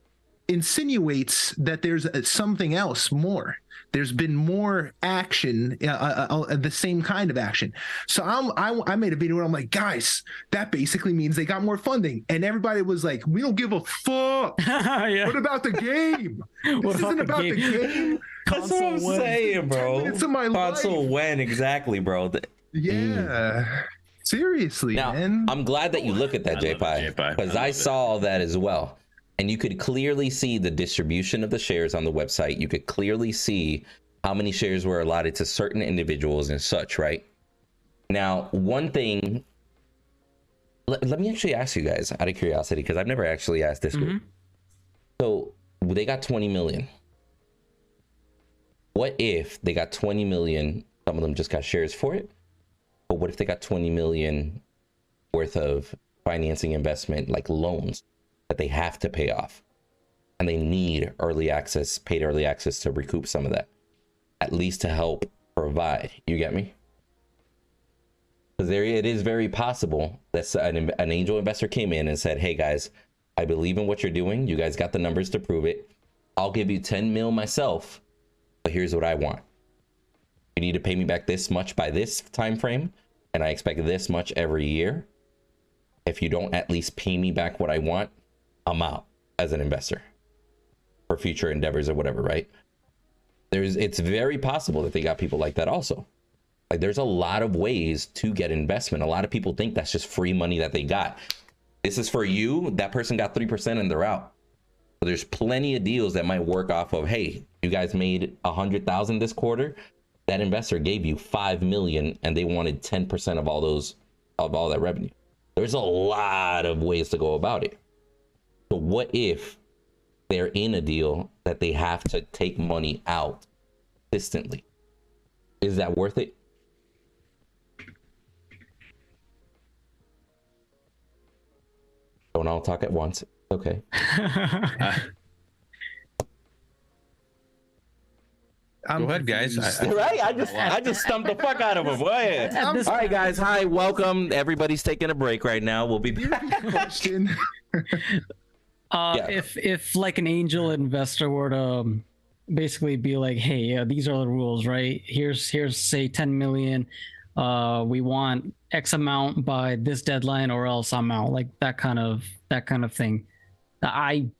insinuates that there's something else more. There's been more action, the same kind of action. So I made a video where I'm like, guys, that basically means they got more funding. And everybody was like, we don't give a fuck. Yeah. What about the game? This isn't about the game. That's what I'm saying, bro. It's in my Console life. when exactly, bro. Yeah. Seriously, now, man. I'm glad that you look at that, J-Pie, because I saw that as well. And you could clearly see the distribution of the shares on the website. You could clearly see how many shares were allotted to certain individuals and such, right? Now, one thing, let me actually ask you guys out of curiosity, because I've never actually asked this group. So they got 20 million. What if they got 20 million? Some of them just got shares for it. But what if they got 20 million worth of financing investment, like loans, that they have to pay off, and they need paid early access to recoup some of that, at least to help provide? You get me? Because it is very possible that an angel investor came in and said, hey guys, I believe in what you're doing. You guys got the numbers to prove it. I'll give you 10 mil myself, but here's what I want. You need to pay me back this much by this time frame, and I expect this much every year. If you don't at least pay me back what I want, I'm out as an investor for future endeavors or whatever, right? It's very possible that they got people like that also. Like, there's a lot of ways to get investment. A lot of people think that's just free money that they got. This is for you. That person got 3% and they're out. So there's plenty of deals that might work off of, hey, you guys made 100,000 this quarter. That investor gave you 5 million and they wanted 10% of all that revenue. There's a lot of ways to go about it. So what if they're in a deal that they have to take money out consistently. Is that worth it? Don't all talk at once. Okay. Go ahead, guys. Right? I just stumped the fuck out of him. All right, guys. Hi, welcome. Everybody's taking a break right now. We'll be back. Question. If like an angel investor were to basically be like, hey, these are the rules, right? Here's say 10 million. We want X amount by this deadline, or else I'm out. Like that kind of thing. At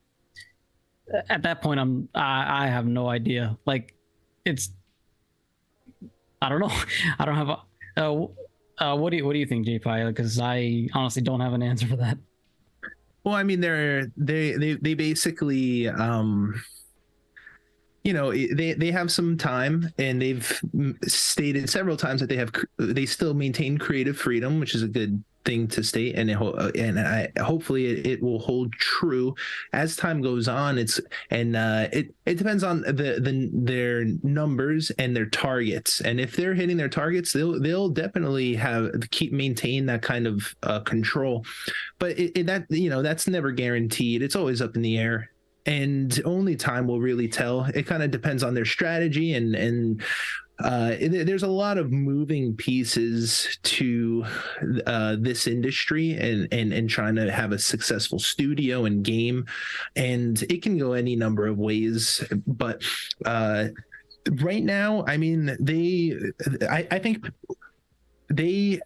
that point, I have no idea. Like, I don't know. I don't have what do you think, JPI? Because I honestly don't have an answer for that. Well, I mean, they basically, they have some time, and they've stated several times that they still maintain creative freedom, which is a good thing to state, and hopefully it will hold true as time goes on. It depends on their numbers and their targets, and if they're hitting their targets, they'll definitely maintain that kind of control. But that's never guaranteed. It's always up in the air, and only time will really tell. It kind of depends on their strategy, and there's a lot of moving pieces to this industry and trying to have a successful studio and game, and it can go any number of ways. But right now, I mean, I think the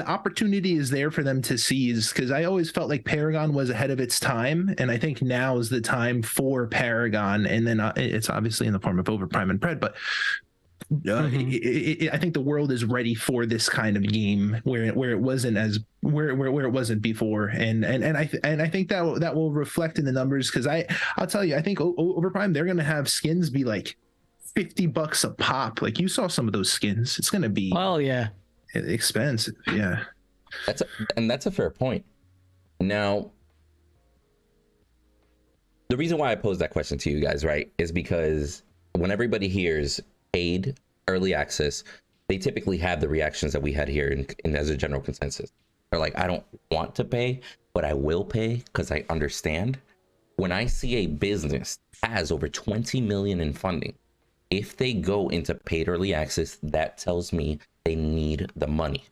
opportunity is there for them to seize, because I always felt like Paragon was ahead of its time, and I think now is the time for Paragon. And then it's obviously in the form of Overprime and Pred, but I think the world is ready for this kind of game where it wasn't where it wasn't before, and I think that will reflect in the numbers, because I'll tell you, I think Overprime, they're gonna have skins be like $50 a pop. Like, you saw some of those skins. It's gonna be expensive. Yeah, that's a fair point. Now, the reason why I posed that question to you guys, right, is because when everybody hears paid early access, they typically have the reactions that we had here in as a general consensus. They're like, I don't want to pay, but I will pay because I understand. When I see a business has over 20 million in funding, if they go into paid early access, that tells me they need the money.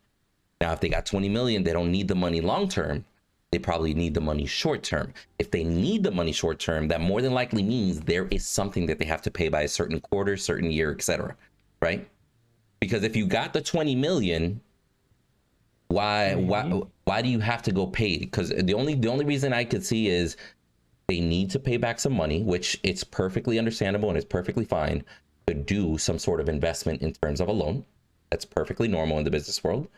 Now, if they got 20 million, they don't need the money long term. They probably need the money short term. If they need the money short term, that more than likely means there is something that they have to pay by a certain quarter, certain year, etc. Right? Because if you got the 20 million, why do you have to go paid? Because the only reason I could see is they need to pay back some money, which it's perfectly understandable and it's perfectly fine to do some sort of investment in terms of a loan. That's perfectly normal in the business world.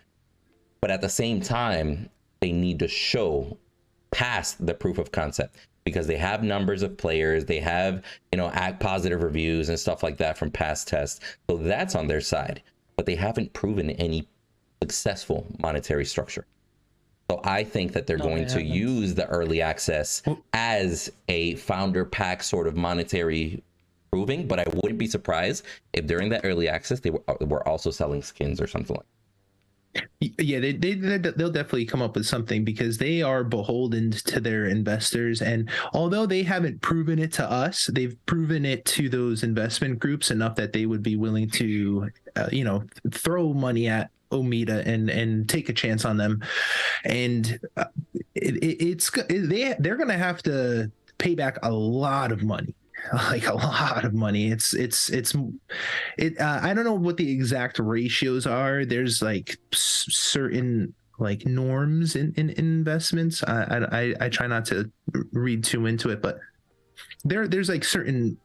But at the same time, they need to show past the proof of concept, because they have numbers of players, they have, positive reviews and stuff like that from past tests. So that's on their side, but they haven't proven any successful monetary structure. So I think that they're going to use the early access as a founder pack sort of monetary proving, but I wouldn't be surprised if during that early access they were also selling skins or something like that. Yeah, they'll definitely come up with something, because they are beholden to their investors, and although they haven't proven it to us, they've proven it to those investment groups enough that they would be willing to throw money at Omida and take a chance on them. And they're gonna have to pay back a lot of money. Like a lot of money. I don't know what the exact ratios are. There's like certain like norms in investments. I try not to read too into it, but there's like certain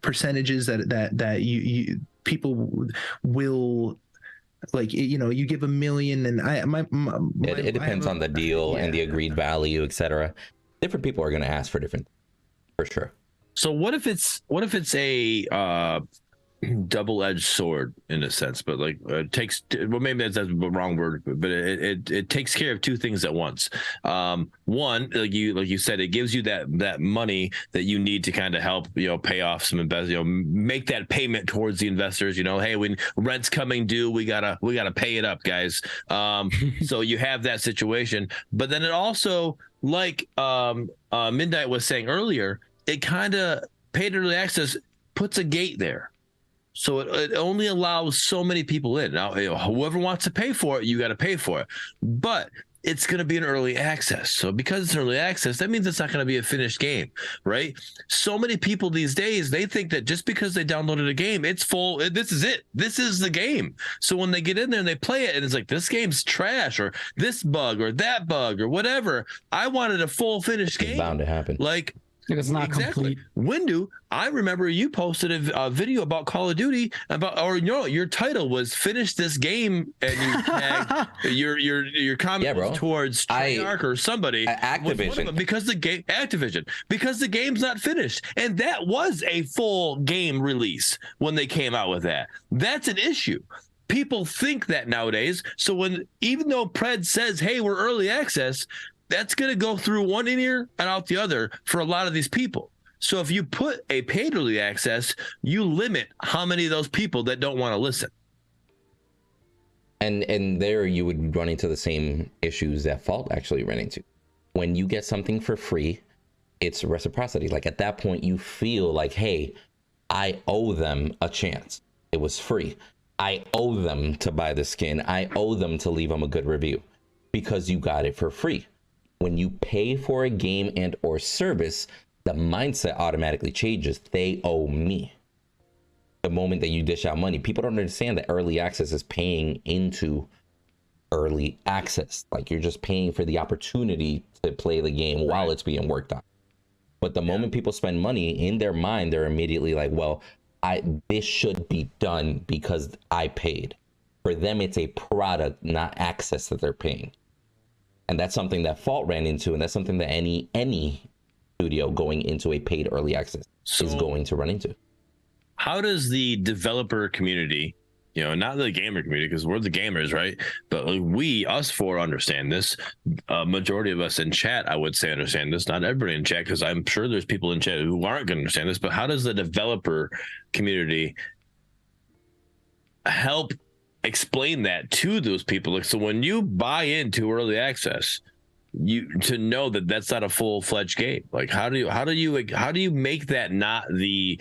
percentages that you people will, like, you give $1 million, and it depends on the deal and the agreed value, etc. Different people are going to ask for different, for sure. So what if it's a double-edged sword in a sense, but like it takes, well, maybe that's the wrong word, but it takes care of two things at once. One, like you said, it gives you that money that you need to kind of help, pay off some investors, make that payment towards the investors. Hey, when rent's coming due, we gotta pay it up, guys. So you have that situation, but then it also, like Midnight was saying earlier, it kind of, paid early access puts a gate there. So it only allows so many people in. Now, whoever wants to pay for it, you got to pay for it. But it's going to be an early access. So because it's early access, that means it's not going to be a finished game, right? So many people these days, they think that just because they downloaded a game, it's full. This is it. This is the game. So when they get in there and they play it and it's like, this game's trash, or this bug or that bug or whatever, I wanted a full finished game. It's bound to happen. Like, it's not complete. Windu, I remember you posted a video about Call of Duty your title was "Finish This Game," and you tagged your comment was towards Treyarch or somebody, Activision, because the game's not finished, and that was a full game release when they came out with that. That's an issue. People think that nowadays. So even though Pred says, "Hey, we're early access," that's going to go through one ear and out the other for a lot of these people. So if you put a paid early access, you limit how many of those people that don't want to listen. And there you would run into the same issues that Fault actually ran into. When you get something for free, it's reciprocity. Like at that point, you feel like, hey, I owe them a chance. It was free. I owe them to buy the skin. I owe them to leave them a good review because you got it for free. When you pay for a game and or service, the mindset automatically changes. They owe me. The moment that you dish out money, people don't understand that early access is paying into early access. Like you're just paying for the opportunity to play the game while it's being worked on. But the moment people spend money, in their mind, they're immediately like, well, this should be done because I paid. For them, it's a product, not access that they're paying. And that's something that Fault ran into, and that's something that any studio going into a paid early access is going to run into. How does the developer community, not the gamer community, because we're the gamers, right? But us four understand this. Majority of us in chat, I would say, understand this. Not everybody in chat, because I'm sure there's people in chat who aren't going to understand this. But how does the developer community help explain that to those people? Like, so when you buy into early access, to know that that's not a full-fledged game. Like, how do you make that not the,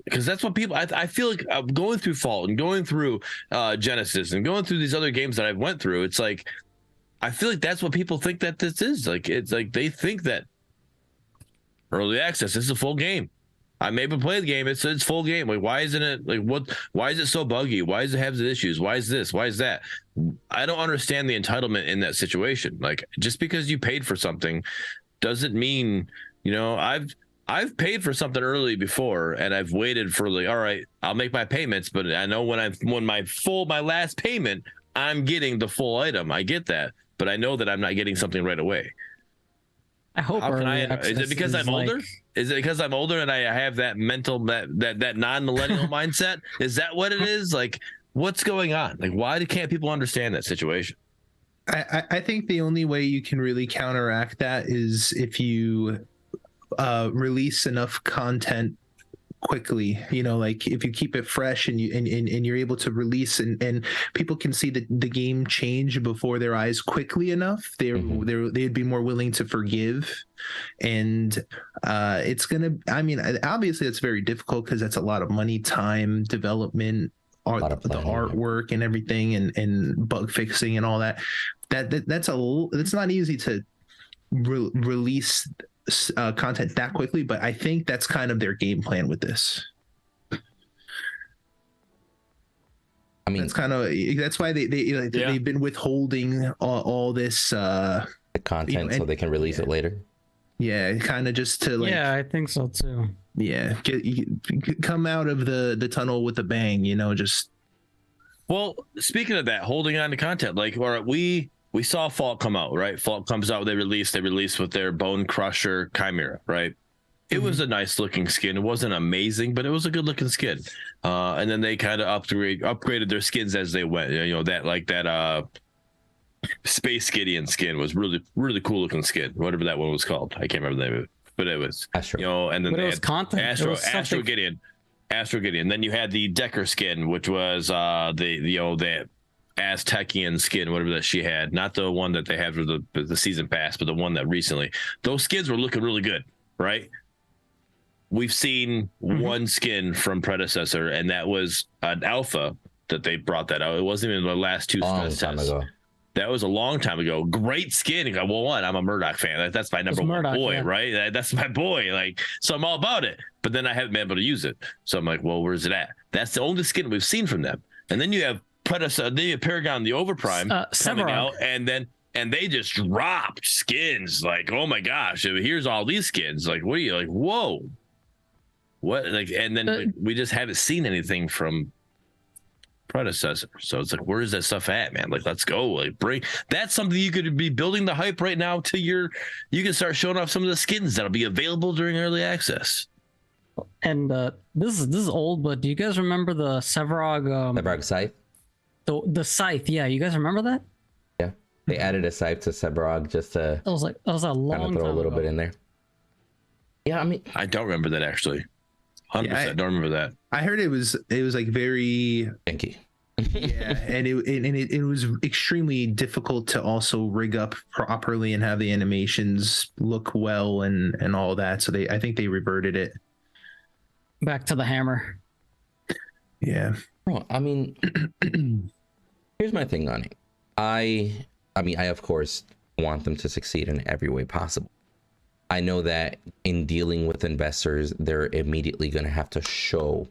because that's what people, I feel like going through Fault and going through Genesis and going through these other games that I've went through, it's like, I feel like that's what people think that this is. Like, it's like they think that early access is a full game. I maybe play the game. It's full game. Like, why isn't it like what? Why is it so buggy? Why does it have the issues? Why is this? Why is that? I don't understand the entitlement in that situation. Like, just because you paid for something doesn't mean, I've paid for something early before, and I've waited for all right, I'll make my payments, but I know when my last payment, I'm getting the full item. I get that, but I know that I'm not getting something right away. I hope. Is it because I'm older? Is it because I'm older and I have that mental that non-millennial mindset? Is that what it is? Like, what's going on? Like, why can't people understand that situation? I think the only way you can really counteract that is if you release enough content quickly, like if you keep it fresh and you're able to release and people can see the game change before their eyes quickly enough, they'd be more willing to forgive. And it's gonna, obviously it's very difficult because that's a lot of money, time, development, the artwork and everything, and bug fixing and all that. That's not easy to release content that quickly, but I think that's kind of their game plan with this. I mean, that's why they've been withholding all this the content so they can release it later. Yeah, kind of just to I think so too. Yeah, come out of the tunnel with a bang, just. Well, speaking of that, holding on to content, like, or we saw Fault come out, right? Fault comes out, they release with their Bone Crusher Chimera, right? It was a nice looking skin. It wasn't amazing, but it was a good looking skin. And then they kind of upgraded their skins as they went. You know, that Space Gideon skin was really, really cool looking skin. Whatever that one was called. I can't remember the name of it. But it was Astro. You know, and then But they it was had content. Astro Gideon. Astro Gideon. Then you had the Decker skin, which was the Aztecian skin, whatever that she had. Not the one that they had for the season pass, but the one that recently. Those skins were looking really good, right? We've seen one skin from Predecessor, and that was an alpha that they brought that out. It wasn't even the last two stress tests. Ago. That was a long time ago. Great skin. You go, well, one, I'm a Murdock fan. That's my number one Murdock, boy, yeah. right? That's my boy. Like, so I'm all about it. But then I haven't been able to use it. So I'm like, well, where's it at? That's the only skin we've seen from them. And then you have Predecessor, then you have Paragon, the Overprime coming Sevarog. out, and they just dropped skins. Like, oh my gosh, here's all these skins. Like, what are you like? Whoa, what? Like, and then we just haven't seen anything from Predecessor. So it's like, where's that stuff at, man? Like, let's go. Like, bring that's something you could be building the hype right now to you can start showing off some of the skins that'll be available during early access. And this is old, but do you guys remember the Sevarog? Sevarog Scythe. The scythe. Yeah, you guys remember that? Yeah, they added a scythe to Sevarog just to That was a long kind of throw time a little ago. bit in there. Yeah, I mean, I don't remember that actually. 100% don't remember that. I heard it was like very Stinky. yeah, and it was extremely difficult to also rig up properly and have the animations look well and all that. So I think they reverted it. Back to the hammer. Yeah. Bro, I mean, here's my thing on it. I mean, I of course want them to succeed in every way possible. I know that in dealing with investors, they're immediately going to have to show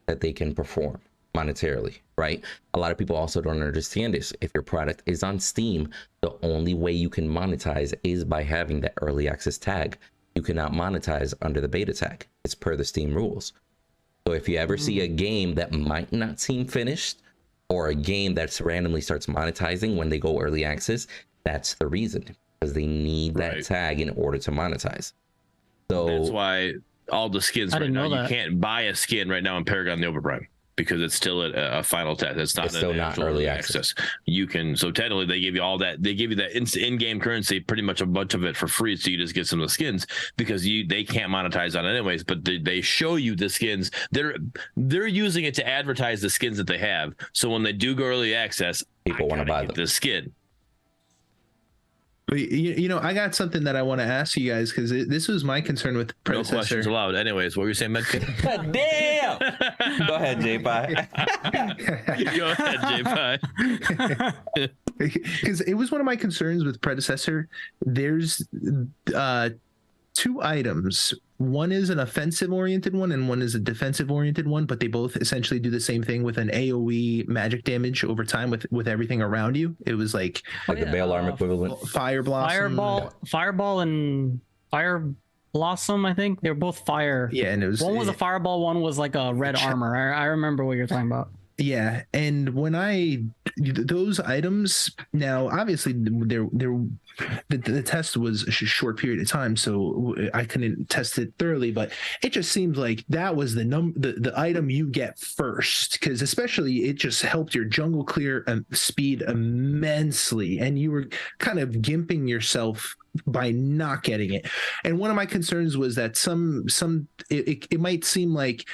that they can perform monetarily, right? A lot of people also don't understand this. If your product is on Steam, the only way you can monetize is by having that early access tag. You cannot monetize under the beta tag. It's per the Steam rules. So if you ever see a game that might not seem finished, or a game that's randomly starts monetizing when they go early access, that's the reason, because they need that tag in order to monetize. So that's why all the skins right now, know you that. can't buy a skin right now in Paragon the Overprime because it's still a final test. It's not still not early access. You can, so technically they give you all that. They give you that in-game currency, pretty much a bunch of it for free. So you just get some of the skins because they can't monetize on it anyways, but they show you the skins. They're using it to advertise the skins that they have. So when they do go early access, people want to buy them. the skin. But you know, I got something that I want to ask you guys because this was my concern with No Predecessor. questions allowed. Anyways, what were you saying, Medkit? God damn! Go ahead, J-Pie. Go ahead, J-Pie. Because it was one of my concerns with Predecessor. There's two items. One is an offensive oriented one and one is a defensive oriented one, but they both essentially do the same thing with an AoE magic damage over time with everything around you. It was like The Bale Arm equivalent. Fire Blossom. Fireball and Fire Blossom, I think. They were both fire. Yeah, and it was One was a fireball, one was like a red armor. I remember what you're talking about. Yeah, and when those items, now obviously the test was a short period of time, so I couldn't test it thoroughly, but it just seems like that was the item you get first, because especially it just helped your jungle clear speed immensely, and you were kind of gimping yourself by not getting it. And one of my concerns was that it might seem like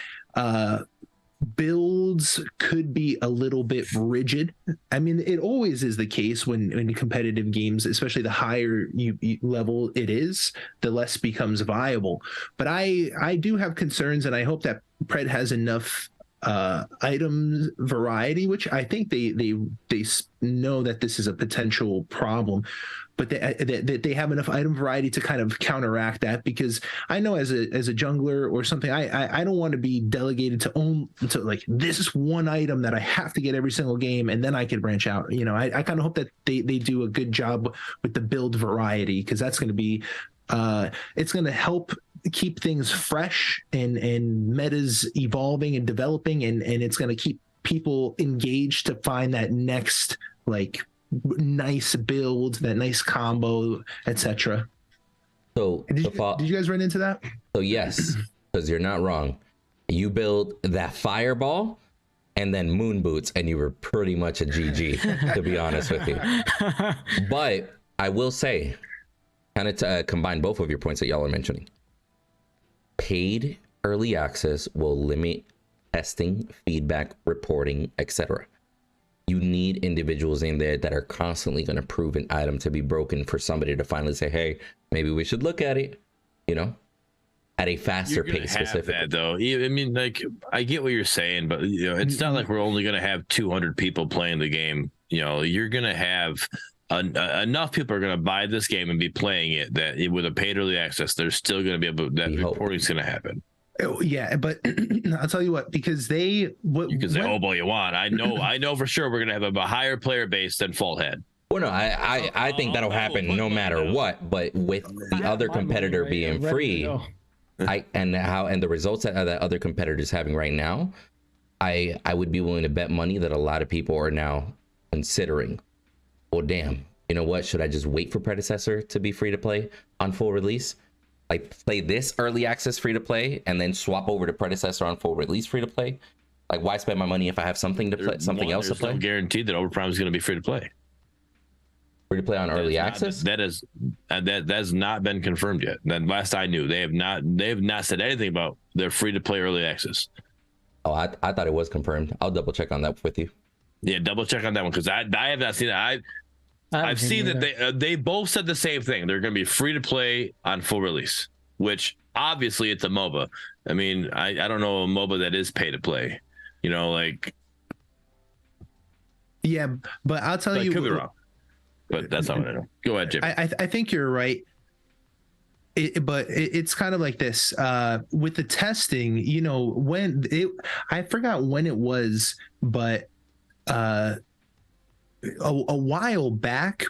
builds could be a little bit rigid. I mean, it always is the case when in competitive games, especially the higher you level it is, the less becomes viable. But I do have concerns, and I hope that Pred has enough items variety, which I think they know that this is a potential problem, but they have enough item variety to kind of counteract that, because I know as a jungler or something, I don't want to be delegated to like, this is one item that I have to get every single game and then I can branch out. You know, I kind of hope that they do a good job with the build variety, because that's going to be it's going to help keep things fresh and metas evolving and developing, and it's going to keep people engaged to find that next like nice build, that nice combo, etc. So Did you guys run into that? So yes, because you're not wrong. You build that fireball and then moon boots, and you were pretty much a GG, to be honest with you. But I will say, kind of to combine both of your points that y'all are mentioning. Paid early access will limit testing, feedback, reporting, etc. You need individuals in there that are constantly going to prove an item to be broken for somebody to finally say, hey, maybe we should look at it, you know, at a faster pace. Specifically, that though. I mean, like, I get what you're saying, but you know, it's not like we're only going to have 200 people playing the game. You know, you're going to have enough people are going to buy this game and be playing it that with a paid early access, there's still going to be able that reporting's going to happen. Yeah, but I'll tell you what, because you can say, oh boy, you want. I know for sure we're gonna have a higher player base than Fault had. Well, no, I think that'll happen no matter what. But with the other competitor being free, and the results that other competitors having right now, I would be willing to bet money that a lot of people are now considering, well, damn, you know what? Should I just wait for Predecessor to be free to play on full release? Like, play this early access free to play and then swap over to Predecessor on full release free to play. Like, why spend my money if I have something to play, something else to play? There's no guarantee that Overprime is going to be free to play. Free to play on early access? That has not been confirmed yet. That last I knew, they have not said anything about their free to play early access. Oh, I thought it was confirmed. I'll double check on that with you. Yeah, double check on that one, because I have not seen that. I've seen that they both said the same thing. They're going to be free to play on full release, which obviously it's a MOBA. I mean, I don't know a MOBA that is pay to play. You know, like. Yeah, but I'll tell you. I could be wrong, but that's not what I know. Go ahead, Jim. I think you're right. But it's kind of like this with the testing. You know, I forgot when it was, but. A while back,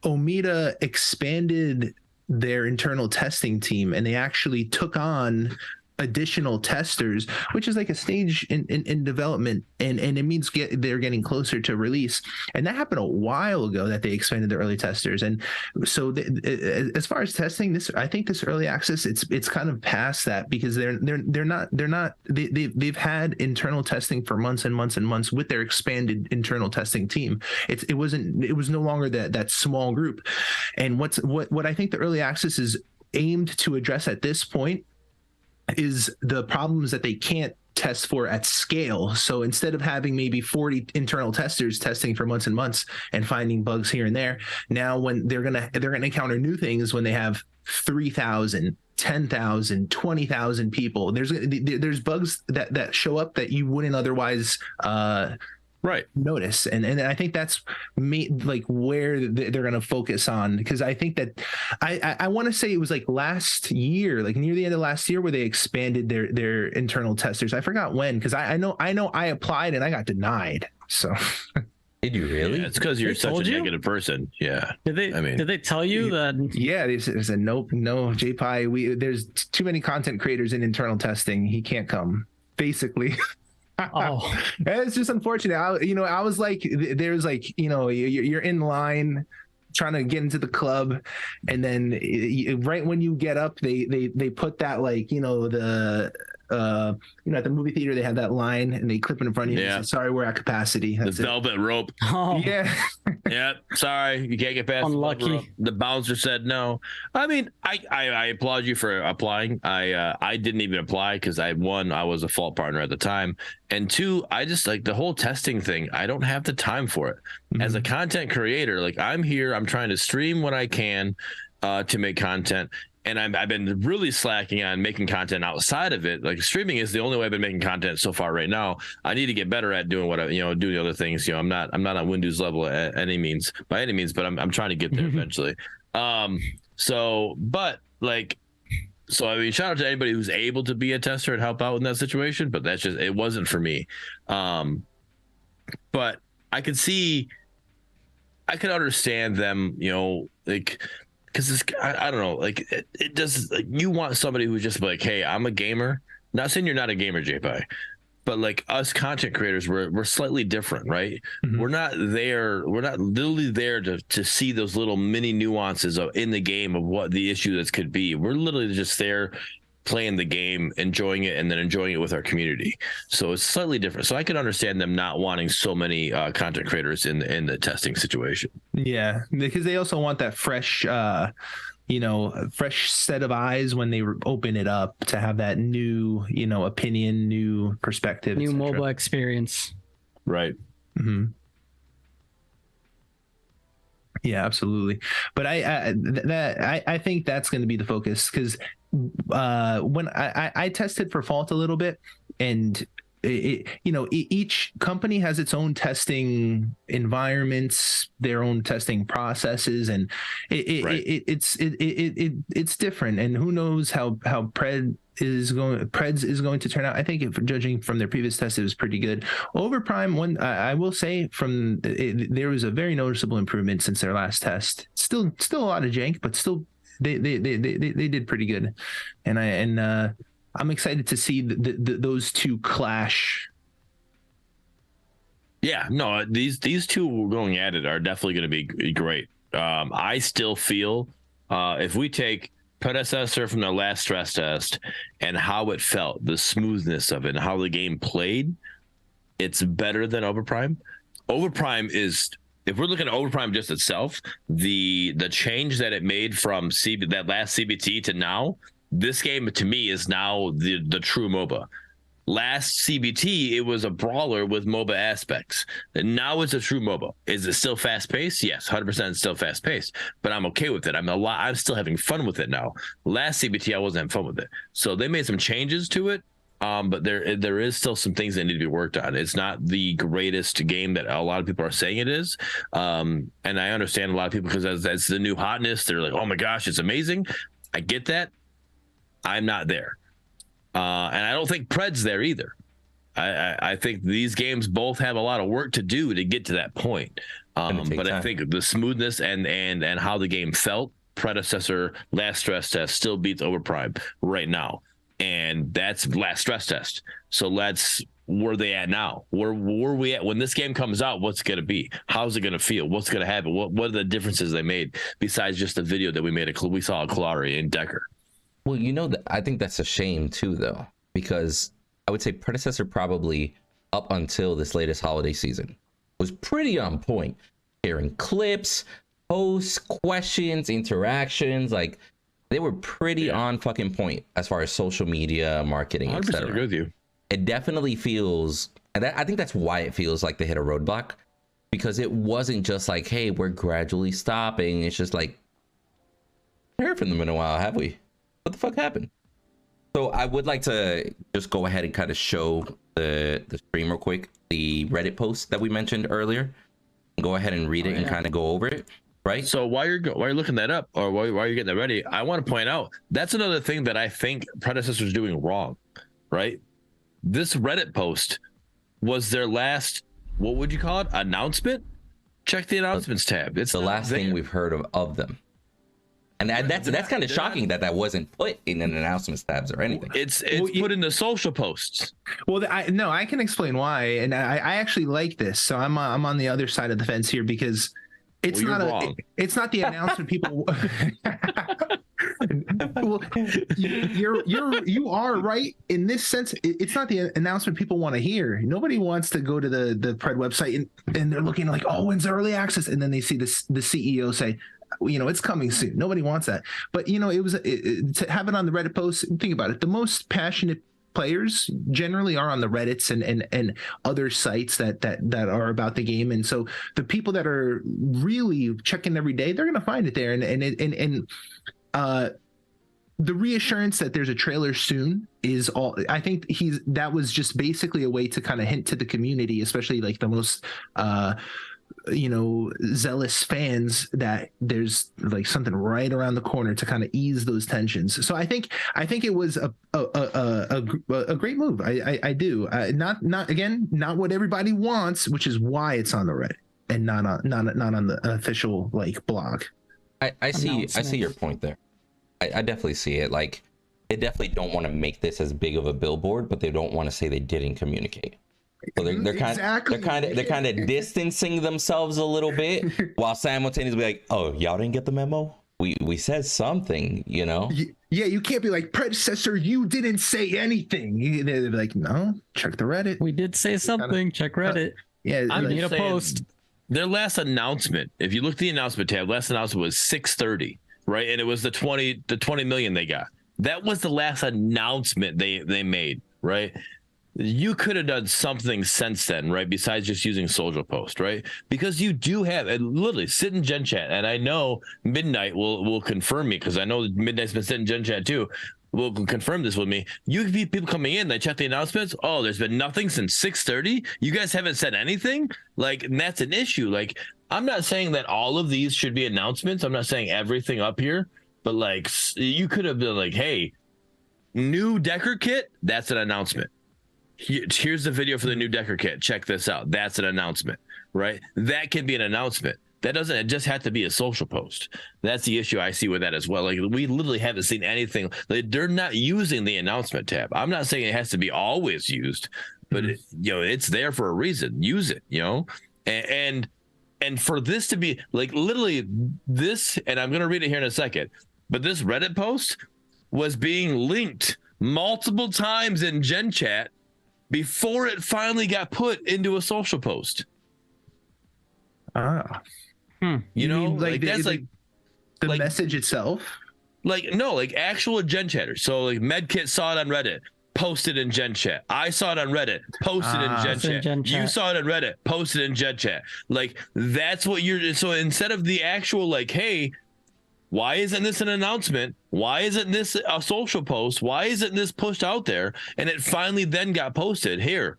Omida expanded their internal testing team, and they actually took on additional testers, which is like a stage in development, and it means they're getting closer to release. And that happened a while ago that they expanded the early testers. And so as far as testing this, I think this early access, it's kind of past that, because they've had internal testing for months and months and months with their expanded internal testing team. It was no longer that small group. And what I think the early access is aimed to address at this point is the problems that they can't test for at scale. So instead of having maybe 40 internal testers testing for months and months and finding bugs here and there, now when they're gonna encounter new things when they have 3,000, 10,000, 20,000 people. There's bugs that show up that you wouldn't otherwise notice, and I think that's like where they're going to focus on, because I think that I want to say it was like last year, like near the end of last year, where they expanded their internal testers. I forgot when, because I know I applied and I got denied. So did you really? Yeah, it's because you're such a negative person. Yeah. Did they tell you that? Yeah, they said no, JPI. There's too many content creators in internal testing. He can't come, basically. Oh, it's just unfortunate. I was like, there's like, you're in line trying to get into the club, and then right when you get up, they put that, like, at the movie theater, they have that line and they clip it in front of you. Yeah. And say, sorry, we're at capacity. That's the velvet rope. Oh. Yeah. Yeah. Sorry, you can't get past. Unlucky. The bouncer said no. I mean, I applaud you for applying. I didn't even apply because I was a fault partner at the time, and two, I just, like, the whole testing thing, I don't have the time for it. Mm-hmm. As a content creator, like, I'm here, I'm trying to stream when I can to make content. And I've been really slacking on making content outside of it. Like, streaming is the only way I've been making content so far right now. I need to get better at doing doing the other things. I'm not on Windu's level by any means, but I'm trying to get there eventually. I mean, shout out to anybody who's able to be a tester and help out in that situation, but it wasn't for me. But I could understand them, because I don't know, like, it does, like, you want somebody who's just like, hey, I'm a gamer. Not saying you're not a gamer, JPI, but like us content creators, we're slightly different, right? Mhm. We're not literally there to see those little mini nuances in the game of what the issue that could be. We're literally just there playing the game, enjoying it, and then enjoying it with our community. So it's slightly different. So I can understand them not wanting so many content creators in the testing situation. Yeah, because they also want that fresh, fresh set of eyes when they open it up, to have that new, opinion, new perspective, New etc. mobile experience. Right. Mm-hmm. Yeah, absolutely. But I think that's going to be the focus, because when I tested for fault a little bit, and each company has its own testing environments, their own testing processes, and it's different. And who knows how Preds is going to turn out. I think, judging from their previous test, it was pretty good. Overprime, one, I will say, there was a very noticeable improvement since their last test. Still a lot of jank, but still they did pretty good. And I'm excited to see those two clash. Yeah, no, these two going at it are definitely going to be great. I still feel if we take Predecessor from their last stress test and how it felt, the smoothness of it, and how the game played, it's better than Overprime. Overprime is, if we're looking at Overprime just itself, the change that it made from that last CBT to now, this game to me is now the true MOBA. Last CBT, it was a brawler with MOBA aspects. And now it's a true MOBA. Is it still fast paced? Yes, 100% still fast paced. But I'm okay with it. I'm still having fun with it now. Last CBT, I wasn't having fun with it. So they made some changes to it. But there is still some things that need to be worked on. It's not the greatest game that a lot of people are saying it is. And I understand a lot of people, because that's the new hotness. They're like, oh my gosh, it's amazing. I get that. I'm not there. And I don't think Pred's there either. I think these games both have a lot of work to do to get to that point. But I think the smoothness and how the game felt, Predecessor last stress test still beats Overprime right now. And that's last stress test. So where they at now? Where we at when this game comes out? What's it going to be? How's it going to feel? What's going to happen? What are the differences they made besides just the video that we saw of Kalari and Decker? Well, I think that's a shame too, though, because I would say Predecessor probably up until this latest holiday season was pretty on point. Hearing clips, posts, questions, interactions, like they were pretty on fucking point as far as social media, marketing, etc. agree with you. It definitely feels, and I think that's why it feels like they hit a roadblock, because it wasn't just like, hey, we're gradually stopping. It's just like, we haven't heard from them in a while, have we? What the fuck happened? So I would like to just go ahead and kind of show the stream real quick, the Reddit post that we mentioned earlier. Go ahead and read it and kind of go over it, right? So while you're looking that up, or while you're getting that ready, I want to point out that's another thing that I think Predecessor's doing wrong, right? This Reddit post was their last, what would you call it, announcement? Check the announcements tab. It's the last thing we've heard of them. And that's kind of shocking that wasn't put in an announcements tabs or anything. It's put in the social posts. Well, I can explain why, and I actually like this. So I'm on the other side of the fence here, because it's not the announcement people. Well, you are right in this sense. It's not the announcement people want to hear. Nobody wants to go to the Pred website and they're looking like, oh, when's early access, and then they see the CEO say, it's coming soon. Nobody wants that. But it was to have it on the Reddit post. Think about it. The most passionate players generally are on the Reddits and other sites that are about the game. And so the people that are really checking every day, they're going to find it there. And the reassurance that there's a trailer soon is all. I think that was just basically a way to kind of hint to the community, especially like the most zealous fans, that there's like something right around the corner to kind of ease those tensions. So I think it was a great move. I do. Not what everybody wants, which is why it's on the Reddit and not on the official like blog. I see your point there. I definitely see it. Like, they definitely don't want to make this as big of a billboard, but they don't want to say they didn't communicate. So they're kind of distancing themselves a little bit while simultaneously be like, oh, y'all didn't get the memo? We said something, you know? Yeah, you can't be like, Predecessor, you didn't say anything. They're like, no, check the Reddit. We did say something. Check Reddit. Yeah, I need a saying, post. Their last announcement, if you look at the announcement tab, last announcement was 6:30, right? And it was the 20 million they got. That was the last announcement they made, right? You could have done something since then, right? Besides just using social post, right? Because you do have, and literally sit in Gen Chat, and I know Midnight will confirm me, because I know Midnight's been sitting in Gen Chat too. Will confirm this with me. You have people coming in, they check the announcements. Oh, there's been nothing since 6:30. You guys haven't said anything. Like, and that's an issue. Like, I'm not saying that all of these should be announcements. I'm not saying everything up here, but like, you could have been like, hey, new Decker kit. That's an announcement. Here's the video for the new Decker kit. Check this out. That's an announcement, right? That can be an announcement. That doesn't, it just have to be a social post. That's the issue I see with that as well. Like, we literally haven't seen anything. Like, they're not using the announcement tab. I'm not saying it has to be always used, but it's there for a reason. Use it, and for this to be like literally this, and I'm going to read it here in a second, but this Reddit post was being linked multiple times in Gen Chat before it finally got put into a social post. You know, mean, like that's like the like, message itself. Like, no, like actual Gen Chatters. So like Medkit saw it on Reddit, posted in Gen Chat. I saw it on Reddit, posted in Gen Chat. You saw it on Reddit, posted in Gen Chat. Like, that's what you're. So instead of the actual like, hey, why isn't this an announcement? Why isn't this a social post? Why isn't this pushed out there? And it finally then got posted here.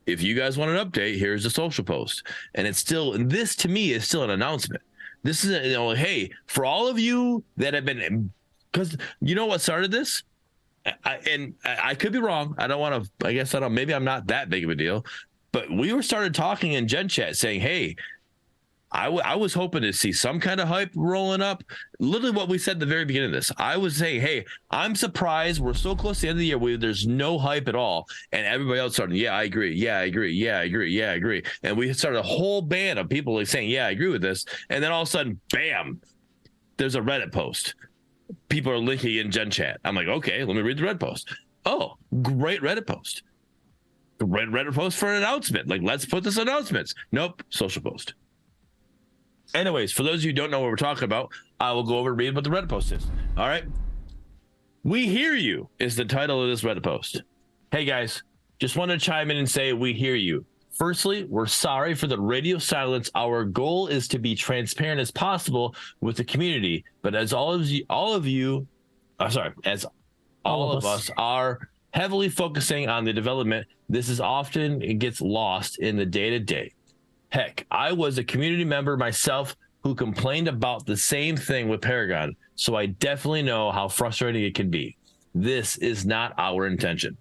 If you guys want an update, here's a social post. And it's still, this to me is still an announcement. This is, hey, for all of you that have been, because you know what started this? I could be wrong. I don't want to, I guess I don't, maybe I'm not that big of a deal, but we started talking in Gen Chat saying, hey, I was hoping to see some kind of hype rolling up. Literally what we said at the very beginning of this. I was saying, hey, I'm surprised we're so close to the end of the year where there's no hype at all. And everybody else started, yeah, I agree. Yeah, I agree. Yeah, I agree. Yeah, I agree. And we started a whole band of people like saying, yeah, I agree with this. And then all of a sudden, bam, there's a Reddit post. People are linking in Gen Chat. I'm like, okay, let me read the Reddit post. Oh, great Reddit post. Great Reddit post for an announcement. Like, let's put this announcements. Nope, social post. Anyways, for those of you who don't know what we're talking about, I will go over and read what the Reddit post is. All right. We hear you is the title of this Reddit post. Hey guys, just want to chime in and say we hear you. Firstly, we're sorry for the radio silence. Our goal is to be transparent as possible with the community, but as all of us are heavily focusing on the development, this is often it gets lost in the day-to-day. Heck, I was a community member myself who complained about the same thing with Paragon, so I definitely know how frustrating it can be. This is not our intention.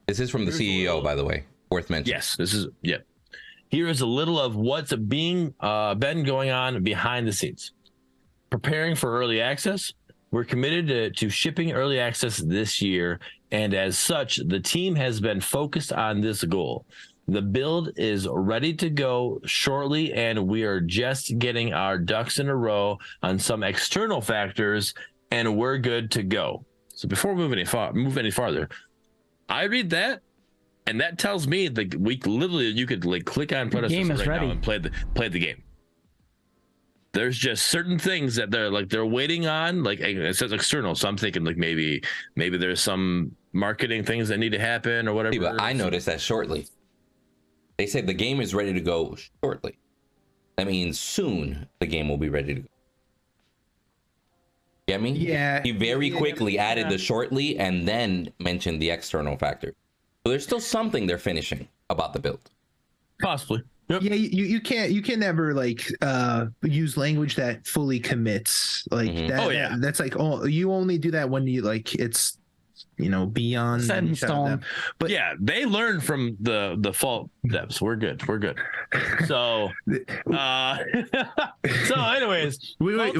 This is from the CEO, by the way. Worth mentioning. Yes, this is, yeah. Here is a little of what's been going on behind the scenes. Preparing for early access. We're committed to shipping early access this year, and as such, the team has been focused on this goal. The build is ready to go shortly, and we are just getting our ducks in a row on some external factors, and we're good to go. So before we move any farther, I read that, and that tells me that we literally you could like click on Predecessor right now and play the game. There's just certain things that they're waiting on. Like it says external, so I'm thinking like maybe there's some marketing things that need to happen or whatever. But I noticed that shortly. They said the game is ready to go shortly. That means soon the game will be ready to go. You get me? Yeah. He very quickly added the shortly and then mentioned the external factor. So there's still something they're finishing about the build. Possibly. Yep. Yeah, you can never like use language that fully commits like that. Oh yeah, that's like you only do that when you like it's beyond Set in each of them. stone. But yeah, they learn from the fault depths. We're good. So so anyways, wait,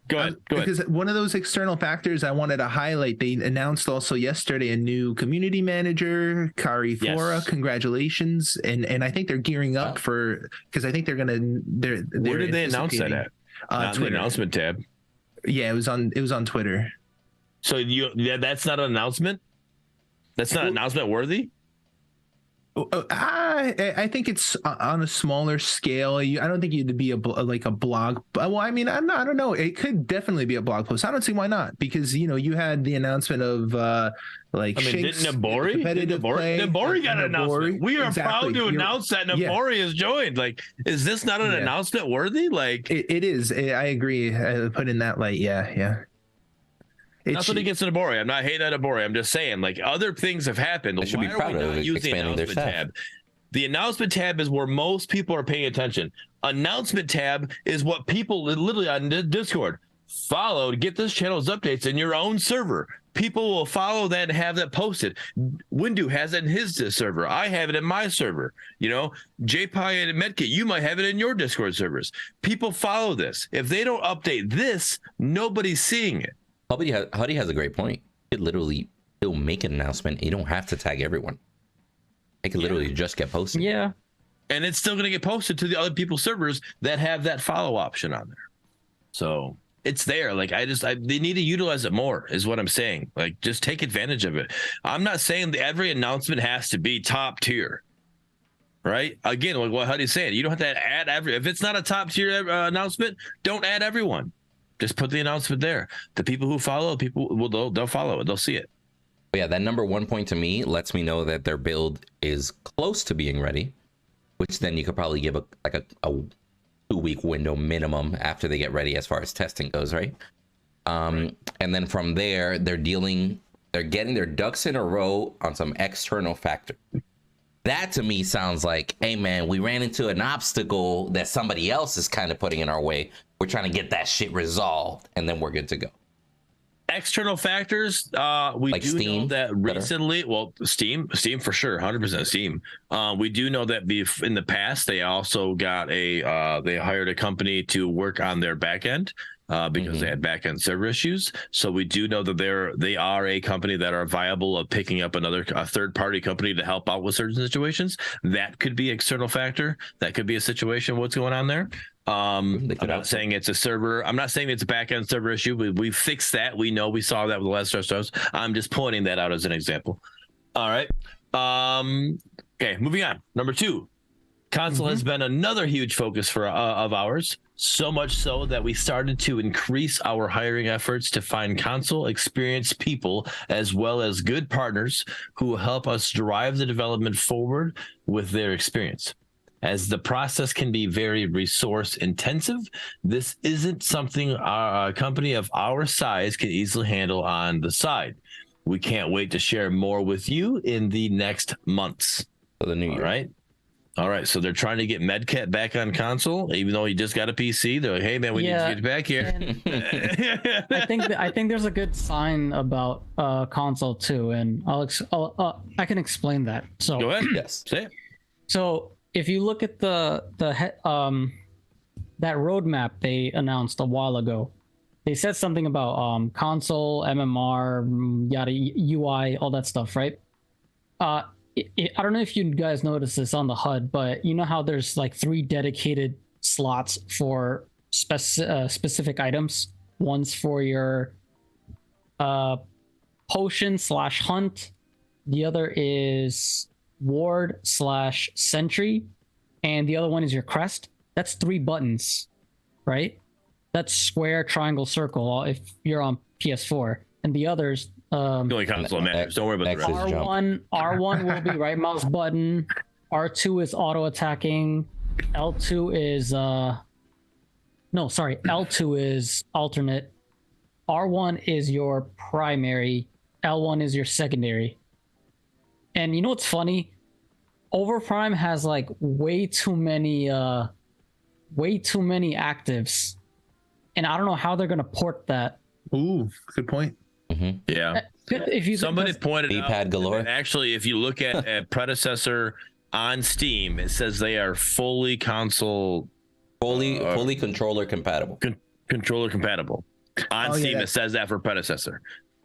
go ahead. Because one of those external factors I wanted to highlight, they announced also yesterday a new community manager, Kari Flora. Yes. Congratulations. And I think they're gearing up because I think they're Where did they announce that at? Not in the announcement tab. Yeah, it was on Twitter. So that's not an announcement? That's not announcement worthy? I think it's on a smaller scale. I don't think you'd be a blog. Well, I mean, I don't know. It could definitely be a blog post. I don't see why not, because you had the announcement of didn't Nabori got an announcement? We are proud to announce that Nabori has joined. Like, is this not an announcement worthy? Like, it is. I agree. Put in that light. Yeah. Nothing against Nabori. I'm not hating on Nabori. I'm just saying, like, other things have happened. They should be proud of expanding their staff. Tab? The announcement tab is where most people are paying attention. Announcement tab is what people literally on Discord follow to get this channel's updates in your own server. People will follow that and have that posted. Windu has it in his server. I have it in my server. JPI and Medkit, you might have it in your Discord servers. People follow this. If they don't update this, nobody's seeing it. Huddy has a great point. He'll make an announcement. You don't have to tag everyone. It could literally just get posted. Yeah. And it's still going to get posted to the other people's servers that have that follow option on there. So it's there. Like, they need to utilize it more is what I'm saying. Like, just take advantage of it. I'm not saying that every announcement has to be top tier. Right? Again, like what Huddy's saying, you don't have to add if it's not a top tier announcement, don't add everyone. Just put the announcement there. The people who follow, they'll follow it. They'll see it. But yeah, that number 1 point to me lets me know that their build is close to being ready, which then you could probably give a 2-week window minimum after they get ready as far as testing goes, right? And then from there, they're getting their ducks in a row on some external factor. That to me sounds like, hey man, we ran into an obstacle that somebody else is kind of putting in our way. We're trying to get that shit resolved, and then we're good to go. External factors, we like do Steam, know that recently. Well, Steam for sure, 100% Steam. We do know that in the past they also got they hired a company to work on their back end. Because they had back-end server issues. So we do know that they are a company that are viable of picking up a third-party company to help out with certain situations. That could be external factor. That could be a situation. What's going on there? I'm not saying it's a server. I'm not saying it's a back-end server issue. We fixed that. We know we saw that with the last starts. I'm just pointing that out as an example. All right. Okay, moving on. Number 2. Console has been another huge focus of ours. So much so that we started to increase our hiring efforts to find console experienced people as well as good partners who will help us drive the development forward with their experience. As the process can be very resource intensive, this isn't something a company of our size can easily handle on the side. We can't wait to share more with you in the next months. For the new year. All right, so they're trying to get Medcat back on console, even though he just got a PC. They're like, "Hey, man, we need to get back here." I think there's a good sign about console too, and I can explain that. So go ahead. Yes, say it. So if you look at that roadmap they announced a while ago, they said something about console, MMR, yada UI, all that stuff, right? I don't know if you guys noticed this on the HUD, but you know how there's like 3 dedicated slots for specific items. One's for your potion/hunt. The other is ward/sentry. And the other one is your crest. That's 3 buttons, right? That's square, triangle, circle if you're on PS4. And the others... the only console matters. Don't worry about the rest. R1 will be right mouse button. R2 is auto attacking. L2 is L2 is alternate. R1 is your primary. L1 is your secondary. And you know what's funny? Overprime has like way too many actives. And I don't know how they're gonna port that. Ooh, good point. Yeah. If you Somebody pointed D-pad out galore. that actually, if you look at Predecessor on Steam, it says they are fully console, fully controller compatible. Controller compatible. On Steam, it says that for Predecessor.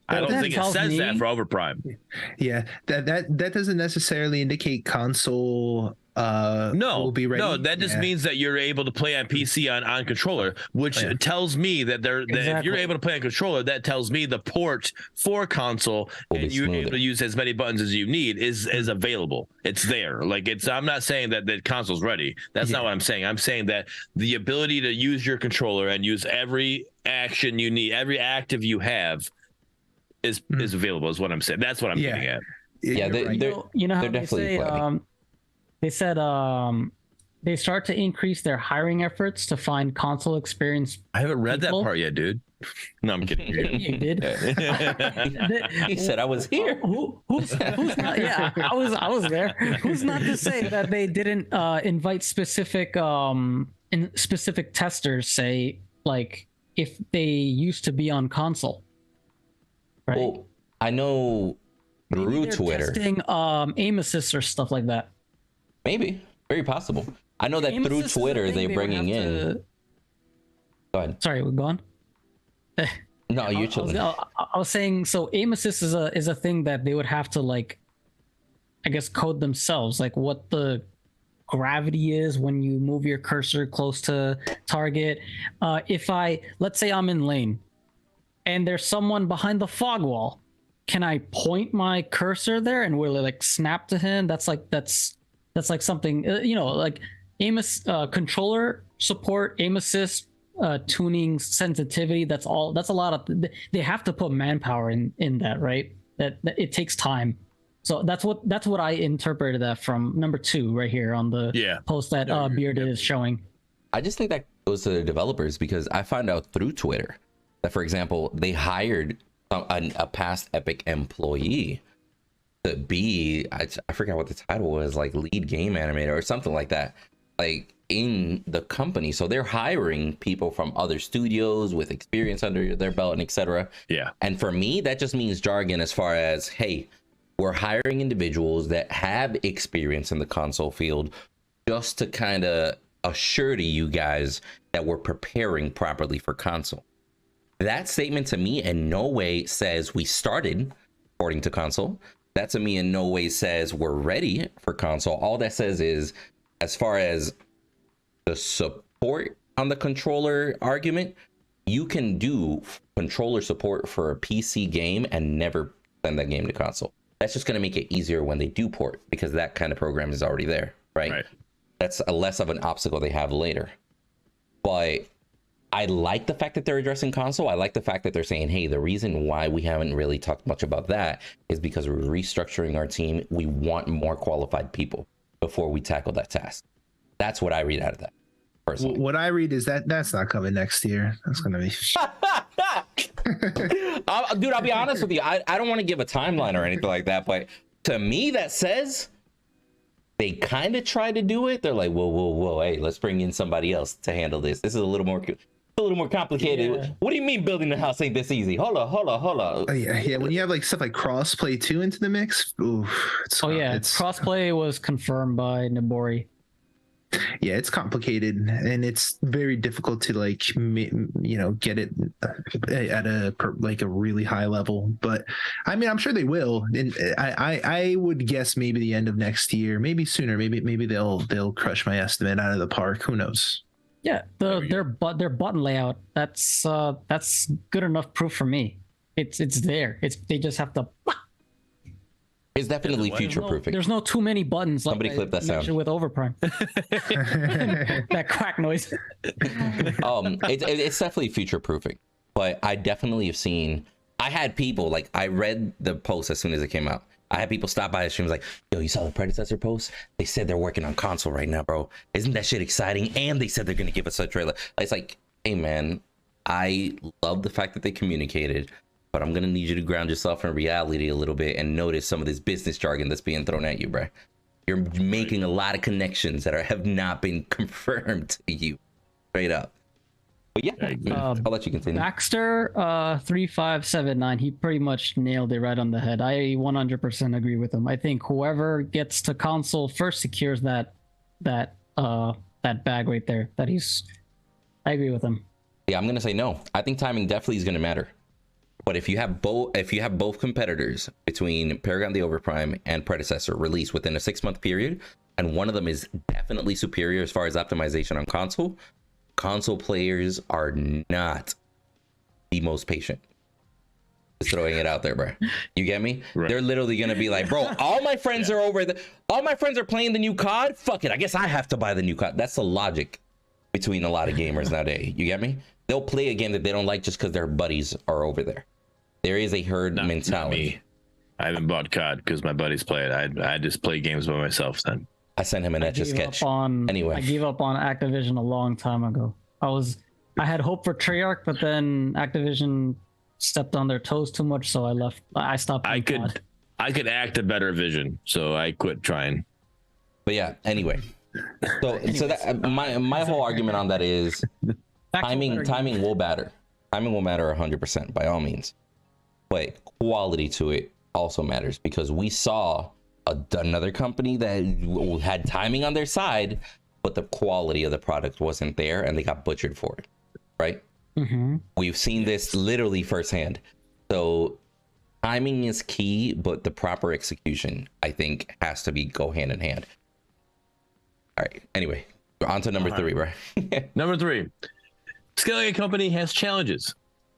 I don't think it says that for Overprime. Yeah, that doesn't necessarily indicate console. Will be ready. No, that just means that you're able to play on PC on controller, which tells me that if you're able to play on controller, that tells me the port for console and you're able to use as many buttons as you need is available. It's there. Like I'm not saying that the console's ready. That's not what I'm saying. I'm saying that the ability to use your controller and use every action you need, every active you have, is available. Is what I'm saying. That's what I'm getting at. Yeah, you know how they're they definitely say they said they start to increase their hiring efforts to find console experience. I haven't read that part yet, dude. No, I'm kidding. You did. He said I was here. Who's not? Yeah, I was there. Who's not to say that they didn't invite specific testers? Say like if they used to be on console. Right. Well, I know through Twitter testing aim assist or stuff like that. Maybe, very possible. I know that through Twitter they're bringing in. Go ahead. Sorry, we're going. No, you're chilling. I was saying, so aim assist is a thing that they would have to like, I guess, code themselves, like what the gravity is when you move your cursor close to target. Let's say I'm in lane, and there's someone behind the fog wall, can I point my cursor there and will it like snap to him? That's like something like controller support, aim assist, tuning sensitivity. That's a lot of. They have to put manpower in that, right? That it takes time. So that's what I interpreted that from number 2 right here on the post that Bearded is showing. I just think that goes to the developers because I found out through Twitter that, for example, they hired a past Epic employee to be, I forgot what the title was, like lead game animator or something like that, like in the company. So they're hiring people from other studios with experience under their belt and etc. Yeah. And for me, that just means jargon as far as, hey, we're hiring individuals that have experience in the console field just to kind of assure to you guys that we're preparing properly for console. That statement to me in no way says we started porting to console. That to me in no way says we're ready for console. All that says is, as far as the support on the controller argument, you can do controller support for a PC game and never send that game to console. That's just going to make it easier when they do port because that kind of program is already there, right? That's a less of an obstacle they have later. But I like the fact that they're addressing console. I like the fact that they're saying, hey, the reason why we haven't really talked much about that is because we're restructuring our team. We want more qualified people before we tackle that task. That's what I read out of that, personally. What I read is that's not coming next year. That's going to be... Dude, I'll be honest with you. I don't want to give a timeline or anything like that, but to me, that says they kind of try to do it. They're like, whoa, hey, let's bring in somebody else to handle this. This is a little more complicated. Yeah. What do you mean building the house ain't this easy? Hold on. Yeah. When you have like stuff like crossplay too into the mix, crossplay was confirmed by Nabori. Yeah, it's complicated and it's very difficult to like get it at a really high level. But I mean, I'm sure they will, and I would guess maybe the end of next year, maybe sooner. Maybe they'll crush my estimate out of the park. Who knows? Yeah, their button layout, that's good enough proof for me. It's there. They just have to. It's definitely future-proofing. There's no too many buttons. Somebody like clip that sound with Overprime. That quack noise. It's definitely future-proofing. But I definitely have seen. I had people like I read the post as soon as it came out. I had people stop by the stream like, yo, you saw the Predecessor post? They said they're working on console right now, bro. Isn't that shit exciting? And they said they're gonna give us a trailer. It's like, hey man, I love the fact that they communicated. But I'm going to need you to ground yourself in reality a little bit and notice some of this business jargon that's being thrown at you, bro. You're making a lot of connections that have not been confirmed to you. Straight up. But yeah, I'll let you continue. Baxter 3579, he pretty much nailed it right on the head. I 100% agree with him. I think whoever gets to console first secures that bag right there. I agree with him. Yeah, I'm gonna say no. I think timing definitely is gonna matter. But if you have both competitors between Paragon the Overprime and Predecessor released within a 6-month period, and one of them is definitely superior as far as optimization on console players are not the most patient. Just throwing it out there, bro. You get me? Right. They're literally gonna be like, bro, all my friends are over all my friends are playing the new COD. Fuck it, I guess I have to buy the new COD. That's the logic between a lot of gamers nowadays. You get me? They'll play a game that they don't like just because their buddies are over there. There is a herd mentality. Not me. I haven't bought COD because my buddies play it. I just play games by myself then. I sent him an Etch-a-Sketch. Anyway, I gave up on Activision a long time ago. I had hope for Treyarch, but then Activision stepped on their toes too much, so I left. I stopped. I could act a better vision, so I quit trying. But yeah, anyway. So that my whole argument on that is timing will matter. Timing will matter 100% by all means. But quality to it also matters, because we saw another company that had timing on their side, but the quality of the product wasn't there and they got butchered for it, right? Mm-hmm. We've seen this literally firsthand. So timing is key, but the proper execution, I think, has to go hand in hand. All right, anyway, on to number 3, bro. Number 3, scaling a company has challenges.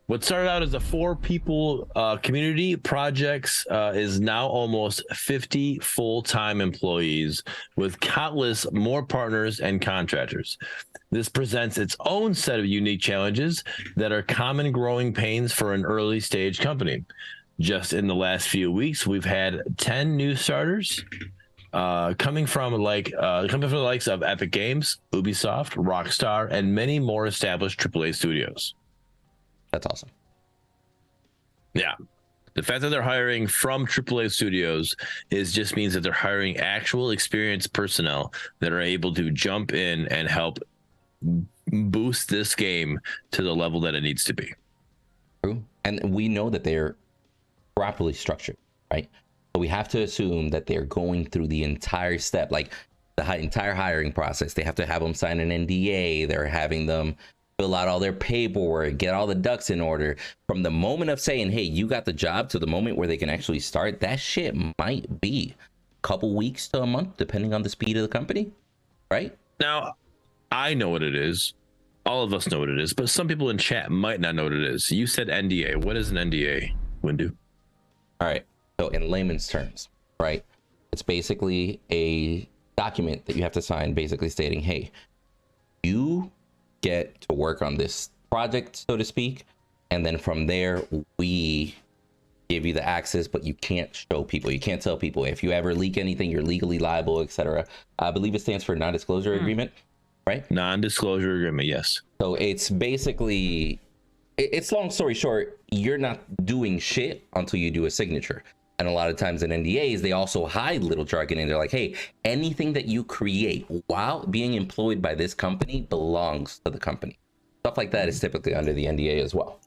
What started out as a 4-people community projects is now almost 50 full-time employees with countless more partners and contractors. This presents its own set of unique challenges that are common growing pains for an early stage company. Just in the last few weeks, we've had 10 new starters coming from the likes of Epic Games, Ubisoft, Rockstar, and many more established AAA studios. That's awesome. Yeah. The fact that they're hiring from AAA studios just means that they're hiring actual experienced personnel that are able to jump in and help boost this game to the level that it needs to be. True. And we know that they're properly structured, right? So we have to assume that they're going through the entire step, like the entire hiring process. They have to have them sign an NDA. They're having them fill out all their paperwork, get all the ducks in order. From the moment of saying, hey, you got the job, to the moment where they can actually start, that shit might be a couple weeks to a month, depending on the speed of the company, right? Now, I know what it is. All of us know what it is, but some people in chat might not know what it is. You said NDA. What is an NDA, Windu? All right. So in layman's terms, right, it's basically a document that you have to sign, basically stating, hey, you get to work on this project, so to speak, and then from there we give you the access, but you can't show people, you can't tell people. If you ever leak anything, you're legally liable, etc. I believe it stands for non-disclosure agreement, right? Non-disclosure agreement, yes. So it's basically, it's long story short, you're not doing shit until you do a signature. And a lot of times in NDAs, they also hide little jargon, and they're like, hey, anything that you create while being employed by this company belongs to the company. Stuff like that is typically under the NDA as well.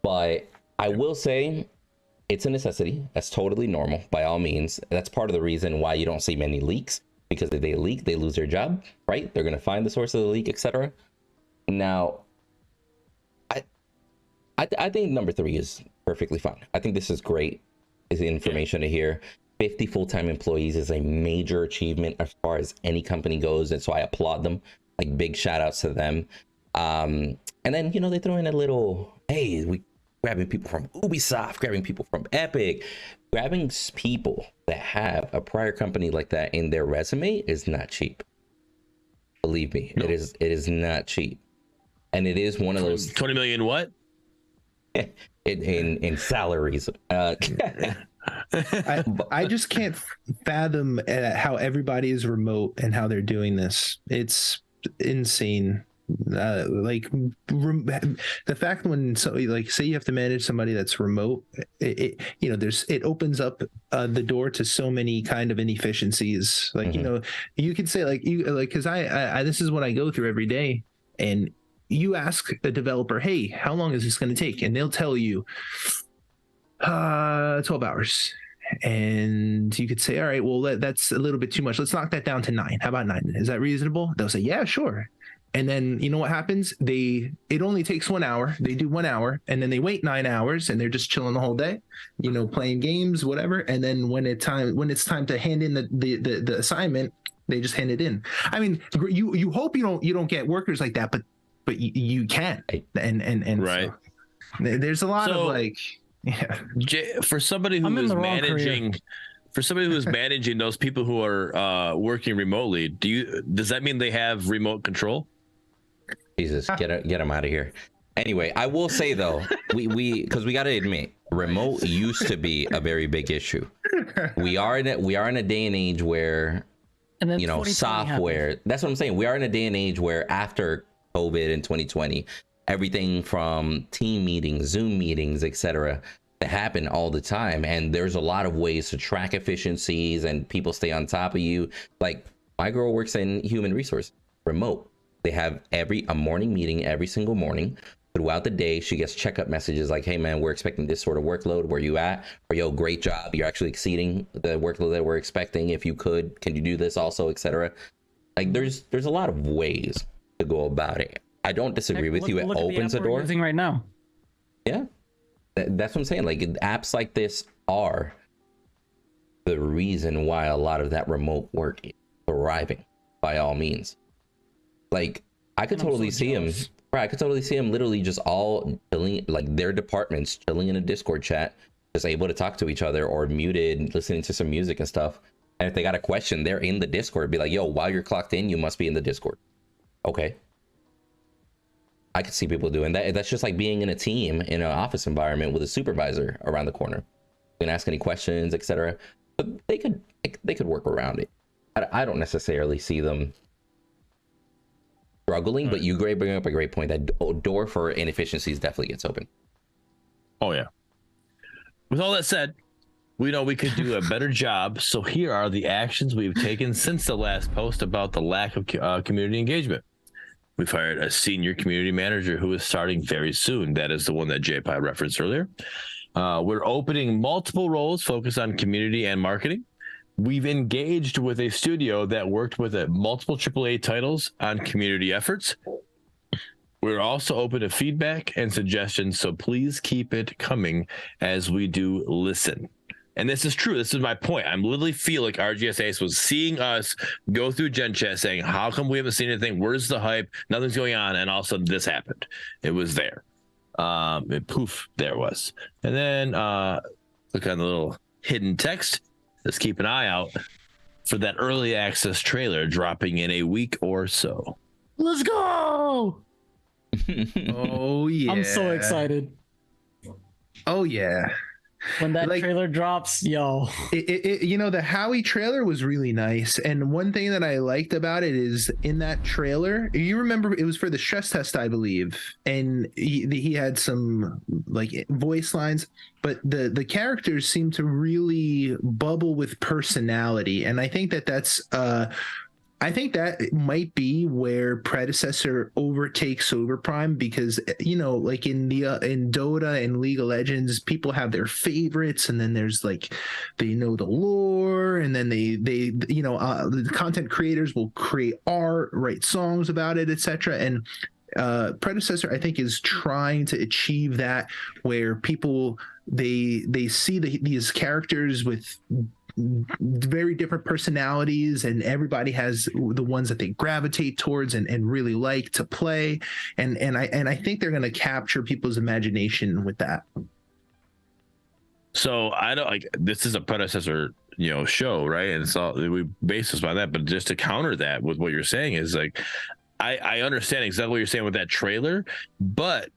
But I will say it's a necessity. That's totally normal by all means. That's part of the reason why you don't see many leaks, because if they leak, they lose their job, right? They're going to find the source of the leak, etc. Now, I think number 3 is perfectly fine. I think this is great. Is the information to hear. 50 full-time employees is a major achievement as far as any company goes, and so I applaud them. Like, big shout outs to them. And then, you know, they throw in a little, hey, we grabbing people from Ubisoft, grabbing people from Epic. Grabbing people that have a prior company like that in their resume is not cheap. Believe me, no. It is not cheap. And it is one of those 20 million what? in salaries. I just can't fathom how everybody is remote and how they're doing this. It's insane. The fact when say you have to manage somebody that's remote, it opens up the door to so many kind of inefficiencies. Like, you know, you could say because I this is what I go through every day, and you ask a developer, hey, how long is this going to take? And they'll tell you 12 hours. And you could say, all right, well, that's a little bit too much. Let's knock that down to 9. How about 9? Is that reasonable? They'll say, yeah, sure. And then you know what happens? It only takes 1 hour. They do 1 hour, and then they wait 9 hours, and they're just chilling the whole day, playing games, whatever. And then when it's time to hand in the assignment, they just hand it in. I mean, you hope you don't get workers like that, but you can. And right. So, there's a lot of like. Yeah. For somebody who is managing those people who are working remotely, does that mean they have remote control? Jesus, get them out of here. Anyway, I will say though, we because we got to admit, remote used to be a very big issue. We are in a day and age where software. Happened. That's what I'm saying. We are in a day and age where after COVID in 2020. Everything from team meetings, Zoom meetings, etc., that happen all the time. And there's a lot of ways to track efficiencies and people stay on top of you. Like my girl works in human resource, remote. They have a morning meeting every single morning. Throughout the day, she gets checkup messages like, hey man, we're expecting this sort of workload. Where you at? Or yo, great job. You're actually exceeding the workload that we're expecting. If you could, can you do this also, etc. Like there's a lot of ways to go about it. I don't disagree with you. It opens a door. Right now. Yeah, that's what I'm saying. Like apps like this are the reason why a lot of that remote work is thriving. By all means, like I could totally see them. Right, I could totally see them literally just all chilling, like their departments chilling in a Discord chat, just able to talk to each other or muted, listening to some music and stuff. And if they got a question, they're in the Discord. Be like, yo, while you're clocked in, you must be in the Discord. Okay. I could see people doing that. That's just like being in a team in an office environment with a supervisor around the corner. You can ask any questions, etc. But they could work around it. I don't necessarily see them struggling, right. But you bring up a great point. That door for inefficiencies definitely gets open. Oh yeah. With all that said, we know we could do a better job. So here are the actions we've taken since the last post about the lack of community engagement. We've hired a senior community manager who is starting very soon. That is the one that JPI referenced earlier. We're opening multiple roles focused on community and marketing. We've engaged with a studio that worked with multiple AAA titles on community efforts. We're also open to feedback and suggestions, so please keep it coming as we do listen. And this is true. This is my point. I literally feel like RGS Ace was seeing us go through Gen Chat saying, how come we haven't seen anything? Where's the hype? Nothing's going on. And all of a sudden this happened. It was there. Poof, there it was. And then click on the little hidden text. Let's keep an eye out for that early access trailer dropping in a week or so. Let's go. Oh, yeah. I'm so excited. Oh, yeah. When that trailer drops, yo. The Howie trailer was really nice. And one thing that I liked about it is in that trailer, you remember it was for the stress test, I believe. And he had some like voice lines, but the characters seem to really bubble with personality. And I think that's I think that might be where Predecessor overtakes Overprime because, like in Dota and League of Legends, people have their favorites, and then there's like, they know the lore, and then the content creators will create art, write songs about it, etc. And Predecessor, I think, is trying to achieve that where people they see these characters with very different personalities, and everybody has the ones that they gravitate towards and really like to play, and I think they're going to capture people's imagination with that. So I don't like, this is a Predecessor show, right? And so we base this by that, but just to counter that with what you're saying is like, I understand exactly what you're saying with that trailer, but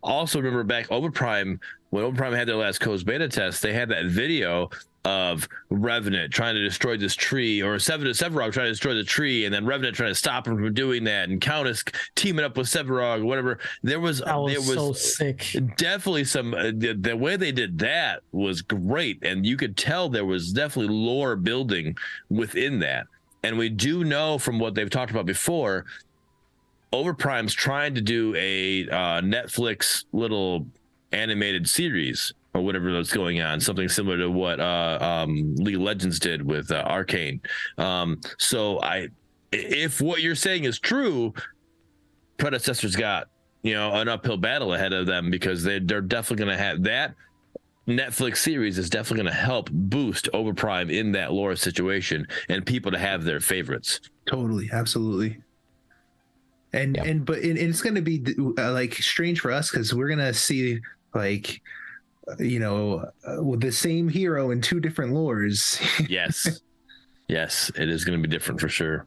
also remember back Overprime, when Overprime had their last closed beta test, they had that video of Revenant trying to destroy this tree, or Sevarog trying to destroy the tree, and then Revenant trying to stop him from doing that, and Countess teaming up with Sevarog, whatever. There was so sick. Definitely some the way they did that was great, and you could tell there was definitely lore building within that. And we do know from what they've talked about before, Overprime's trying to do a Netflix little animated series or whatever that's going on, something similar to what League of Legends did with Arcane. So if what you're saying is true, Predecessor's got an uphill battle ahead of them, because they're definitely going to have that. Netflix series is definitely going to help boost Overprime in that lore situation and people to have their favorites. Totally, absolutely. And it's going to be like strange for us, because we're going to see like with the same hero in two different lores. yes, it is going to be different for sure.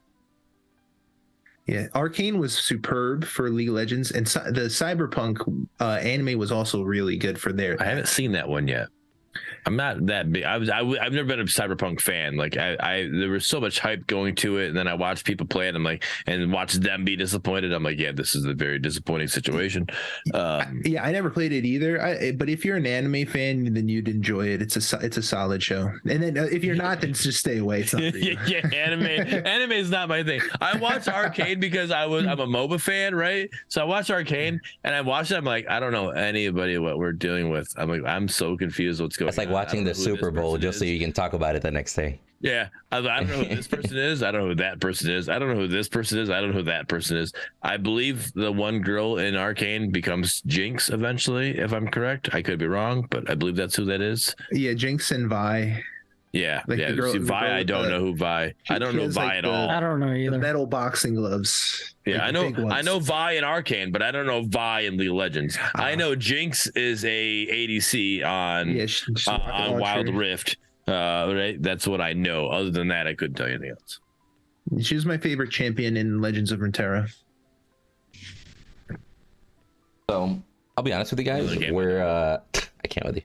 Yeah, Arcane was superb for League of Legends, and the Cyberpunk anime was also really good for there. I haven't seen that one yet. I'm not that big. I've never been a Cyberpunk fan. Like there was so much hype going to it, and then I watched people play it. I'm like, and watch them be disappointed. I'm like, yeah, this is a very disappointing situation. I never played it either. But if you're an anime fan, then you'd enjoy it. It's a solid show. And then if you're not, then just stay away. It's not for you. Yeah, anime is not my thing. I watched Arcane because I'm a MOBA fan, right? So I watched Arcane, and I watched it. I'm like, I don't know anybody what we're dealing with. I'm like, I'm so confused what's going on. It's like watching the Super Bowl just so you can talk about it the next day. Yeah, I don't know who this person is. I don't know who that person is. I don't know who this person is. I don't know who that person is. I believe the one girl in Arcane becomes Jinx eventually, if I'm correct. I could be wrong, but I believe that's who that is. Yeah, Jinx and Vi. Yeah, like the girl, see, Vi, I don't know who Vi. I don't know Vi at all. I don't know either. The metal boxing gloves. Yeah, like I know Vi in Arcane, but I don't know Vi in League of Legends. I know Jinx is a ADC on Wild Rift. Right, that's what I know. Other than that, I couldn't tell you anything else. She was my favorite champion in Legends of Runeterra. So I'll be honest with you guys. I can't with you.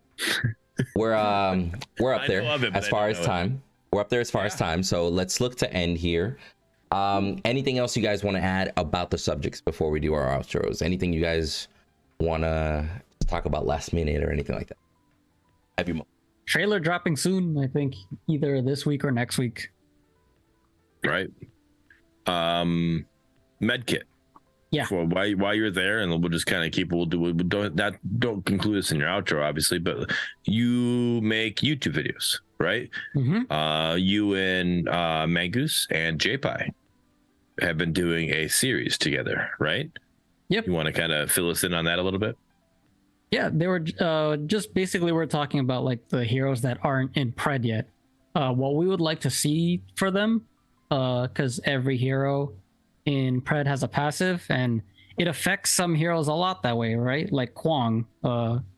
We're up there as far as time. We're up there as far as time. So let's look to end here. Anything else you guys want to add about the subjects before we do our outros? Anything you guys want to talk about last minute or anything like that? Have you? Trailer dropping soon, I think, either this week or next week. Right. Medkit. Yeah. Well, while you're there, and we'll just kind of don't conclude this in your outro, obviously, but you make YouTube videos, right? Mm-hmm. You and Mangoose and JPie have been doing a series together, right? Yep. You want to kind of fill us in on that a little bit? Yeah, they were just basically we're talking about like the heroes that aren't in Pred yet. What we would like to see for them, because every hero in Pred has a passive, and it affects some heroes a lot that way, right? Like Kwang.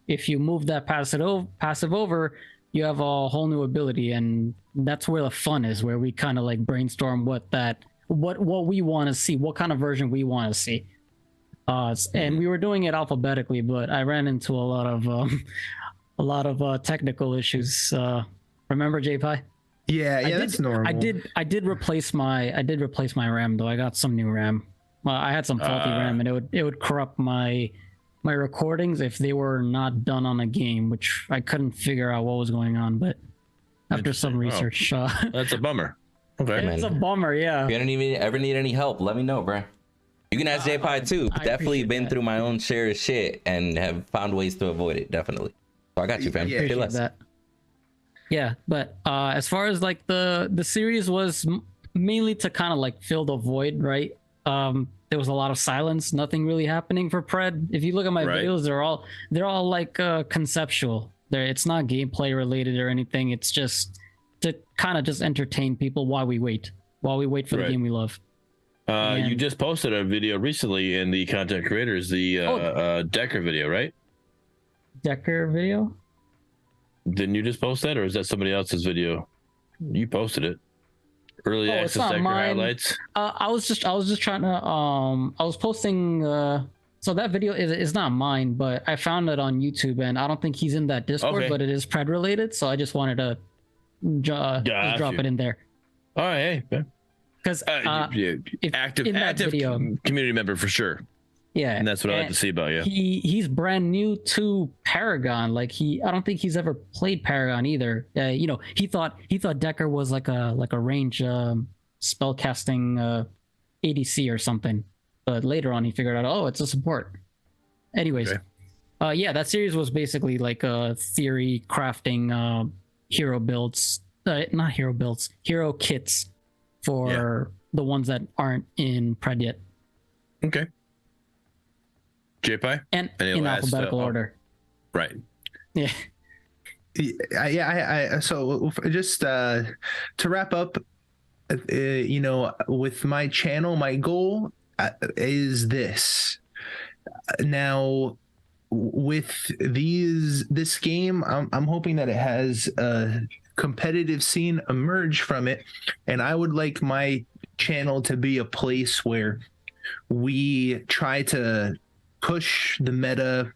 If you move that passive over, you have a whole new ability, and that's where the fun is, where we kind of like brainstorm what we want to see, what kind of version we want to see. And we were doing it alphabetically, but I ran into a lot of technical issues. Remember, JPie? Yeah, that's normal. I did replace my RAM though. I got some new RAM. I had some faulty RAM, and it would corrupt my recordings if they were not done on a game, which I couldn't figure out what was going on. But after some research, that's a bummer. Okay, it's a bummer. Yeah. If you don't ever need any help, let me know, bro. You can ask JPie too. Definitely been through my own share of shit and have found ways to avoid it. Definitely. So I got you, fam. Yeah, that. Yeah, but as far as like the series was mainly to kind of like fill the void, right? There was a lot of silence, nothing really happening for Pred. If you look at my videos, they're all like conceptual. It's not gameplay related or anything. It's just to kind of just entertain people while we wait for the game we love. You just posted a video recently in the content creators, the Decker video, right? Decker video? Didn't you just post that, or is that somebody else's video? You posted it. Early access Decker highlights. I was just trying to I was posting so that video is not mine, but I found it on YouTube, and I don't think he's in that Discord, but it is Pred related, so I just wanted to just drop it in there. All right, hey. Because active video, community member for sure. Yeah, and that's what I like to see about you. He's brand new to Paragon. Like I don't think he's ever played Paragon either. He thought Decker was like a range spellcasting ADC or something. but later on he figured out, oh, it's a support. Anyways, Okay. yeah, that series was basically like a theory crafting hero builds, not hero builds, hero kits for the ones that aren't in Pred yet. Okay. JPI? And Any in last, alphabetical order. Right. Yeah. So just to wrap up, with my channel, my goal is this. Now, with this game, I'm hoping that it has a competitive scene emerge from it, and I would like my channel to be a place where we try to push the meta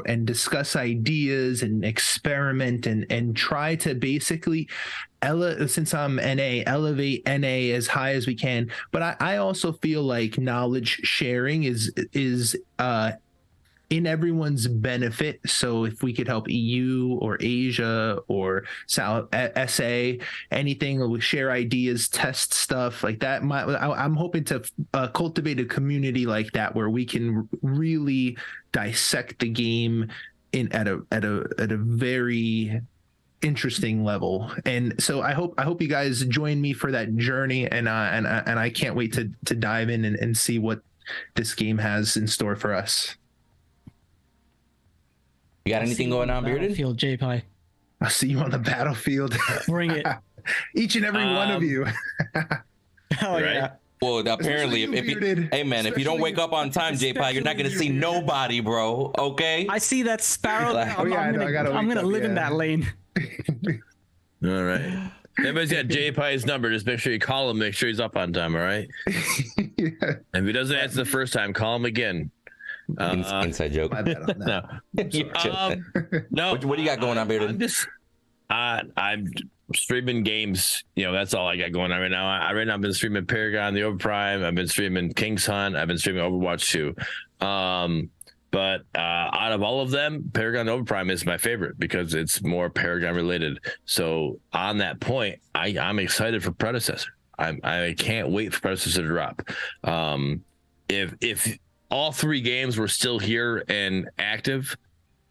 and discuss ideas and experiment and try to basically since I'm NA, elevate NA as high as we can. But I also feel like knowledge sharing is in everyone's benefit. So if we could help EU or Asia or South SA, anything, we share ideas, test stuff like that. I'm hoping to cultivate a community like that where we can really dissect the game at a very interesting level. And so I hope you guys join me for that journey, and I can't wait to dive in and see what this game has in store for us. You got anything going on, Bearded? Battlefield, JPI. I'll see you on the battlefield. Bring it. Each and every one of you. Hell yeah. Well, apparently, if you don't wake up on time, JPI, you're not gonna see nobody, bro. Okay. I see that sparrow. I'm gonna live in that lane. All right. Everybody's got JPI's number. Just make sure you call him. Make sure he's up on time. All right. Yeah. And if he doesn't answer the first time, call him again. Inside joke. My bad on that. No. What do you got going on, Bearded? I'm streaming games. That's all I got going on right now. Right now I've been streaming Paragon, the Overprime. I've been streaming King's Hunt. I've been streaming Overwatch 2. But out of all of them, Paragon Overprime is my favorite because it's more Paragon related. So on that point, I'm excited for Predecessor. I can't wait for Predecessor to drop. If all three games were still here and active,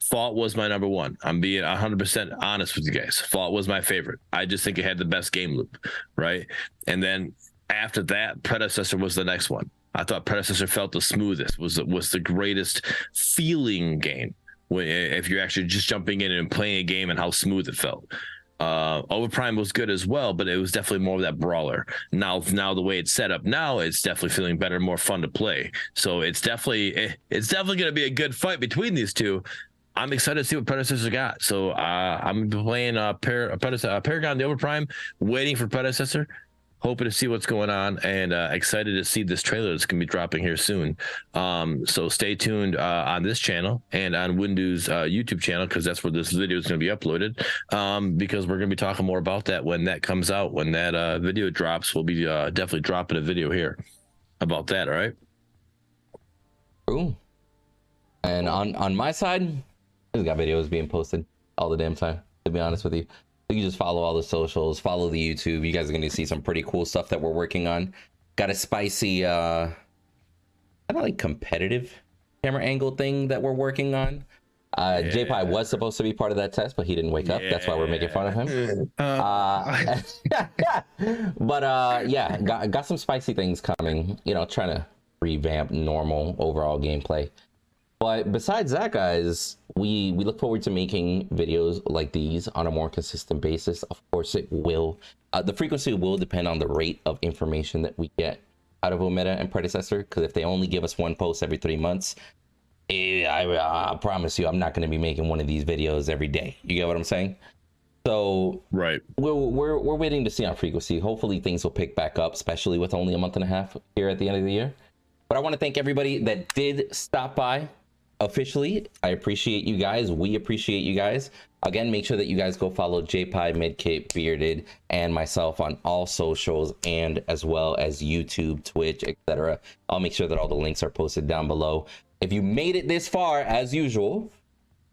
Fault was my number one. I'm being 100% honest with you guys. Fault was my favorite. I just think it had the best game loop, right? And then after that, Predecessor was the next one. I thought Predecessor felt the smoothest, was the greatest feeling game. If you're actually just jumping in and playing a game and how smooth it felt. Overprime was good as well, but it was definitely more of that brawler. Now the way it's set up now, it's definitely feeling better, more fun to play. So it's definitely going to be a good fight between these two. I'm excited to see what Predecessor got. So I'm playing Paragon the Overprime, waiting for Predecessor, hoping to see what's going on, and excited to see this trailer that's going to be dropping here soon. So stay tuned on this channel and on Windu's YouTube channel, because that's where this video is going to be uploaded, because we're going to be talking more about that when that comes out. When that video drops, we'll be definitely dropping a video here about that. All right. Cool. And on my side, there's got videos being posted all the damn time, to be honest with you. You just follow all the socials, follow the YouTube. You guys are going to see some pretty cool stuff that we're working on. Got a spicy, kind of like competitive camera angle thing that we're working on. JPI was supposed to be part of that test, but he didn't wake up. That's why we're making fun of him. But yeah, got some spicy things coming. Trying to revamp normal overall gameplay. But besides that, guys, we look forward to making videos like these on a more consistent basis. Of course, it will. The frequency will depend on the rate of information that we get out of Omega and Predecessor. Because if they only give us one post every 3 months, I promise you, I'm not going to be making one of these videos every day. You get what I'm saying? So right, we're waiting to see on frequency. Hopefully, things will pick back up, especially with only a month and a half here at the end of the year. But I want to thank everybody that did stop by. Officially, I appreciate you guys. We appreciate you guys. Again, make sure that you guys go follow JPI, Medkit, Bearded, and myself on all socials, and as well as YouTube, Twitch, etc. I'll make sure that all the links are posted down below. If you made it this far, as usual,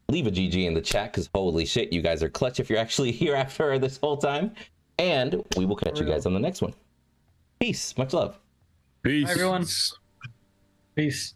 leave a GG in the chat, because holy shit, you guys are clutch if you're actually here after this whole time. And we will catch you guys on the next one. Peace. Much love. Peace. Bye, everyone. Peace.